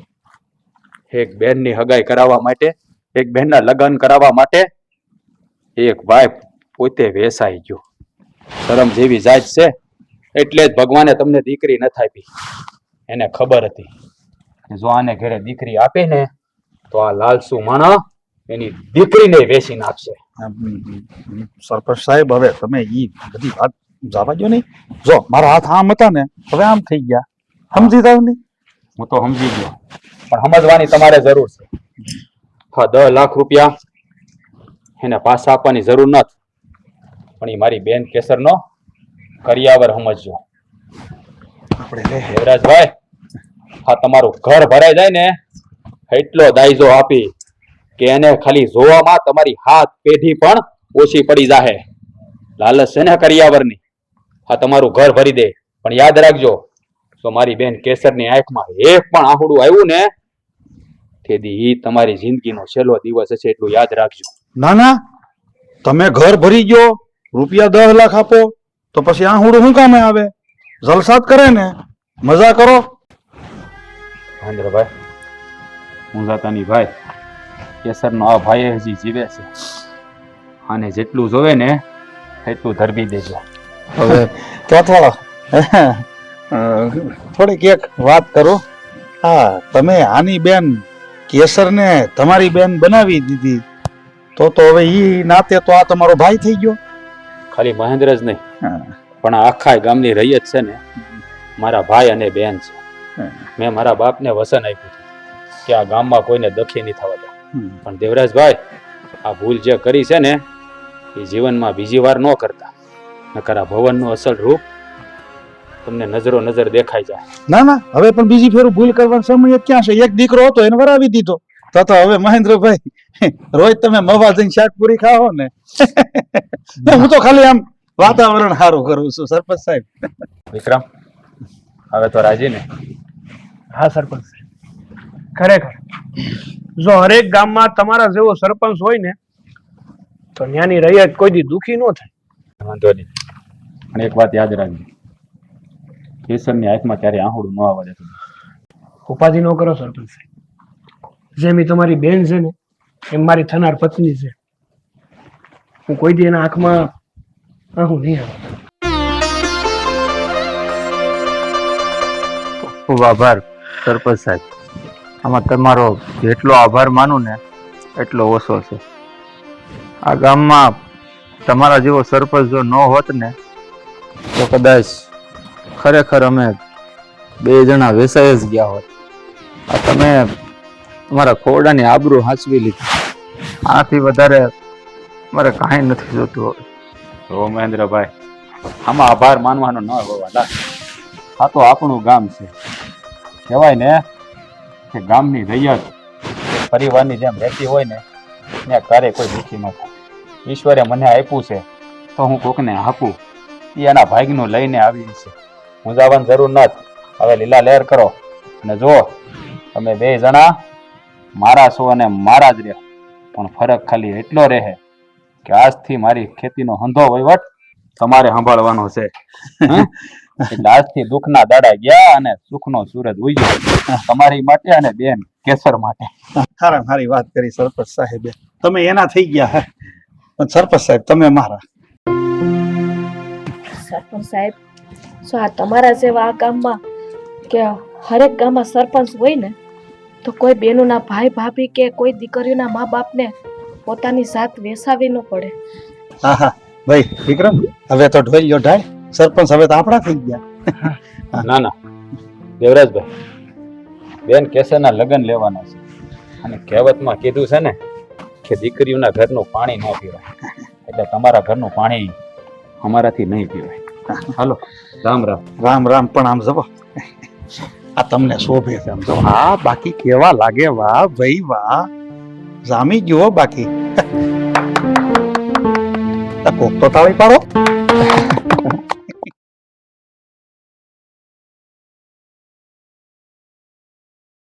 એક બેનની હગાઈ કરાવવા માટે, એક બેનના લગ્ન કરાવવા માટે એક ભાઈ પોતે વેસાઈ ગયો. શરમ જેવી જાત છે એટલે જ ભગવાને તમને દીકરી નથી આપી. એને ખબર હતી કે જો આને ઘરે દીકરી આપે ને તો આ લાલસુ માણા એની દીકરીને વેચી નાખશે. સરપંચ સાહેબ હવે તમે ઈ બધી વાત જવા દો નહીં. જો મારા હાથ આમ હતા ને હવે આમ થઈ ગયા. સમજી જાવ નહીં? હું તો સમજી ગયો, પણ સમજવાની તમારે જરૂર છે. હા, 10 લાખ રૂપિયા એને પાછા આપવાની જરૂર નથી, પણ એ મારી બેન કેસરનો કરિયાવર સમજજો. દેવરાજભાઈ, હા તમારું ઘર ભરાઈ જાય ને એટલો દાયજો આપી કે એને ખાલી જોવામાં તમારી હાથ પેઢી પણ ઓછી પડી જાહે. લાલચ છે ને કરિયાવરની, હા તમારું ઘર ભરી દે. પણ યાદ રાખજો, તો મારી બેન કેસરની આંખમાં એક પણ આહુડું આવ્યું ને તેથી ઈ તમારી જિંદગીનો છેલ્લો દિવસ હશે, એટલું યાદ રાખજો. ના ના, તમે ઘર ભરી ગયો, રૂપિયા 10 લાખ આપો તો પછી આહુડું શું કામે આવે? જલસાત કરે ને, મજા કરો. મહેન્દ્રભાઈ, મુંજાતાની ભાઈ, કેસરનો આ ભાઈ હજી જીવે છે. આને જેટલું જોવે ને એટલું ધરબી દેજો. હવે ચોથવાળો થોડીક એક વાત કરું. હા, તમે આની બેન કેસરને તમારી બેન બનાવી દીધી તો હવે ઈ નાતે તો આ તમારો ભાઈ થઈ ગયો. ખાલી મહેન્દ્ર જ નહીં પણ આ આખા ગામની રૈયત છે ને મારા ભાઈ અને બેન છે. મેં મારા બાપને વસન આપ્યું કે આ ગામમાં કોઈને દખી નહીં થવા દે. પણ દેવરાજભાઈ, આ ભૂલ જે કરી છે ને એ જીવનમાં બીજી વાર ન કરતા, નકર આ ભવનનું અસલ રૂપ તમને નજરો નજર દેખાઈ જાય. ના ના હવે પણ બીજી ફેર ભૂલ કરવાનો સમય જ ક્યાં છે? એક દીકરો હતો એને વરાવી દીધો તો હવે મહેન્દ્રભાઈ રોજ તમે મવા જઈને શાક પૂરી ખાઓ ને. હું તો ખાલી આમ વાતાવરણ સારું કરું છું સરપંચ સાહેબ. વિક્રમ, હવે તો રાજી ને? હા સરપંચ સાહેબ, ખરેખર જો હરેક ગામમાં તમારા જેવો સરપંચ હોય ને તો ત્યાંની રૈયત કોઈ દી દુખી ન થાય. વાંધો નહીં, પણ એક વાત યાદ રાખજો, કેસરની આંખમાં ત્યારે આંહુડું ન આવવા દેતું. ઉપાધિ ન કરો સરપંચ સાહેબ, જેમ ઈ તમારી બેન છે ને એમ મારી થનાર પત્ની છે. હું કોઈ દી એના આંખમાં આહું નહીં આવે. ખૂબ આભાર સરપંચ સાહેબ. આમાં તમારો જેટલો આભાર માનું ને એટલો ઓછો છે. આ ગામમાં તમારા જેવો સરપંચ જો ન હોત ને તો કદાચ ખરેખર અમે 2 જણા વેસાઈ જ ગયા હોત. આ તમે તમારા ખોરડાની આબરૂ હાંચવી લીધી. આનાથી વધારે મારે કાંઈ નથી જોતું હવે. તો મહેન્દ્રભાઈ, આમાં આભાર માનવાનો ન હોવા. આ તો આપણું ગામ છે. કહેવાય ને કે ગામની રૈયત પરિવારની જેમ રહેતી હોય ને ત્યાં ક્યારેય કોઈ દુઃખી ન થાય. ઈશ્વરે મને આપ્યું છે તો હું કોકને આપું, એ એના ભાગનું લઈને આવી છે. મૂંઝાવાની જરૂર નથી. હવે લીલા લહેર કરો અને જુઓ, તમે 2 જણા મારા છો અને મારા જ રહો, પણ ફરક ખાલી એટલો રહે કે આજથી મારી ખેતીનો હંધો વહીવટ તમારે સંભાળવાનો છે. એટલે આજથી દુઃખના દાડા ગયા અને સુખનો સૂરજ ઉગ્યો તમારી માટે અને બેન કેસર માટે. સારી વાત કરી સરપંચ સાહેબે. તમે એના થઈ ગયા હે પણ સરપંચ સાહેબ તમે મારા. સરપંચ સાહેબ, જો આ તમારા જેવા આ ગામમાં કે હરેક ગામમાં સરપંચ હોય ને તો કોઈ બેનોના ભાઈ ભાભી કે કોઈ દીકરીઓના મા બાપને પોતાની જાત વેસાવી ન પડે. હા હા ભાઈ વિક્રમ, હવે તો ઢોલિયો ઢાળ. સરપંચ હવે તો આપણા થઈ ગયા. ના ના દેવરાજભાઈ, બેન કેસરના લગ્ન લેવાના છે અને કહેવતમાં કીધું છે ને કે દીકરીઓના ઘરનું પાણી ન પીવાય, એટલે તમારા ઘરનું પાણી અમારાથી નહીં પીવાય. હાલો, રામ રામ. રામ રામ. પણ આમ જવો, આ તમને શોભે છે આમ જો. હા બાકી કેવા લાગે? વાહ ભાઈ વાહ, જામી ગયો બાકી. કોક તો તાળી પાડો.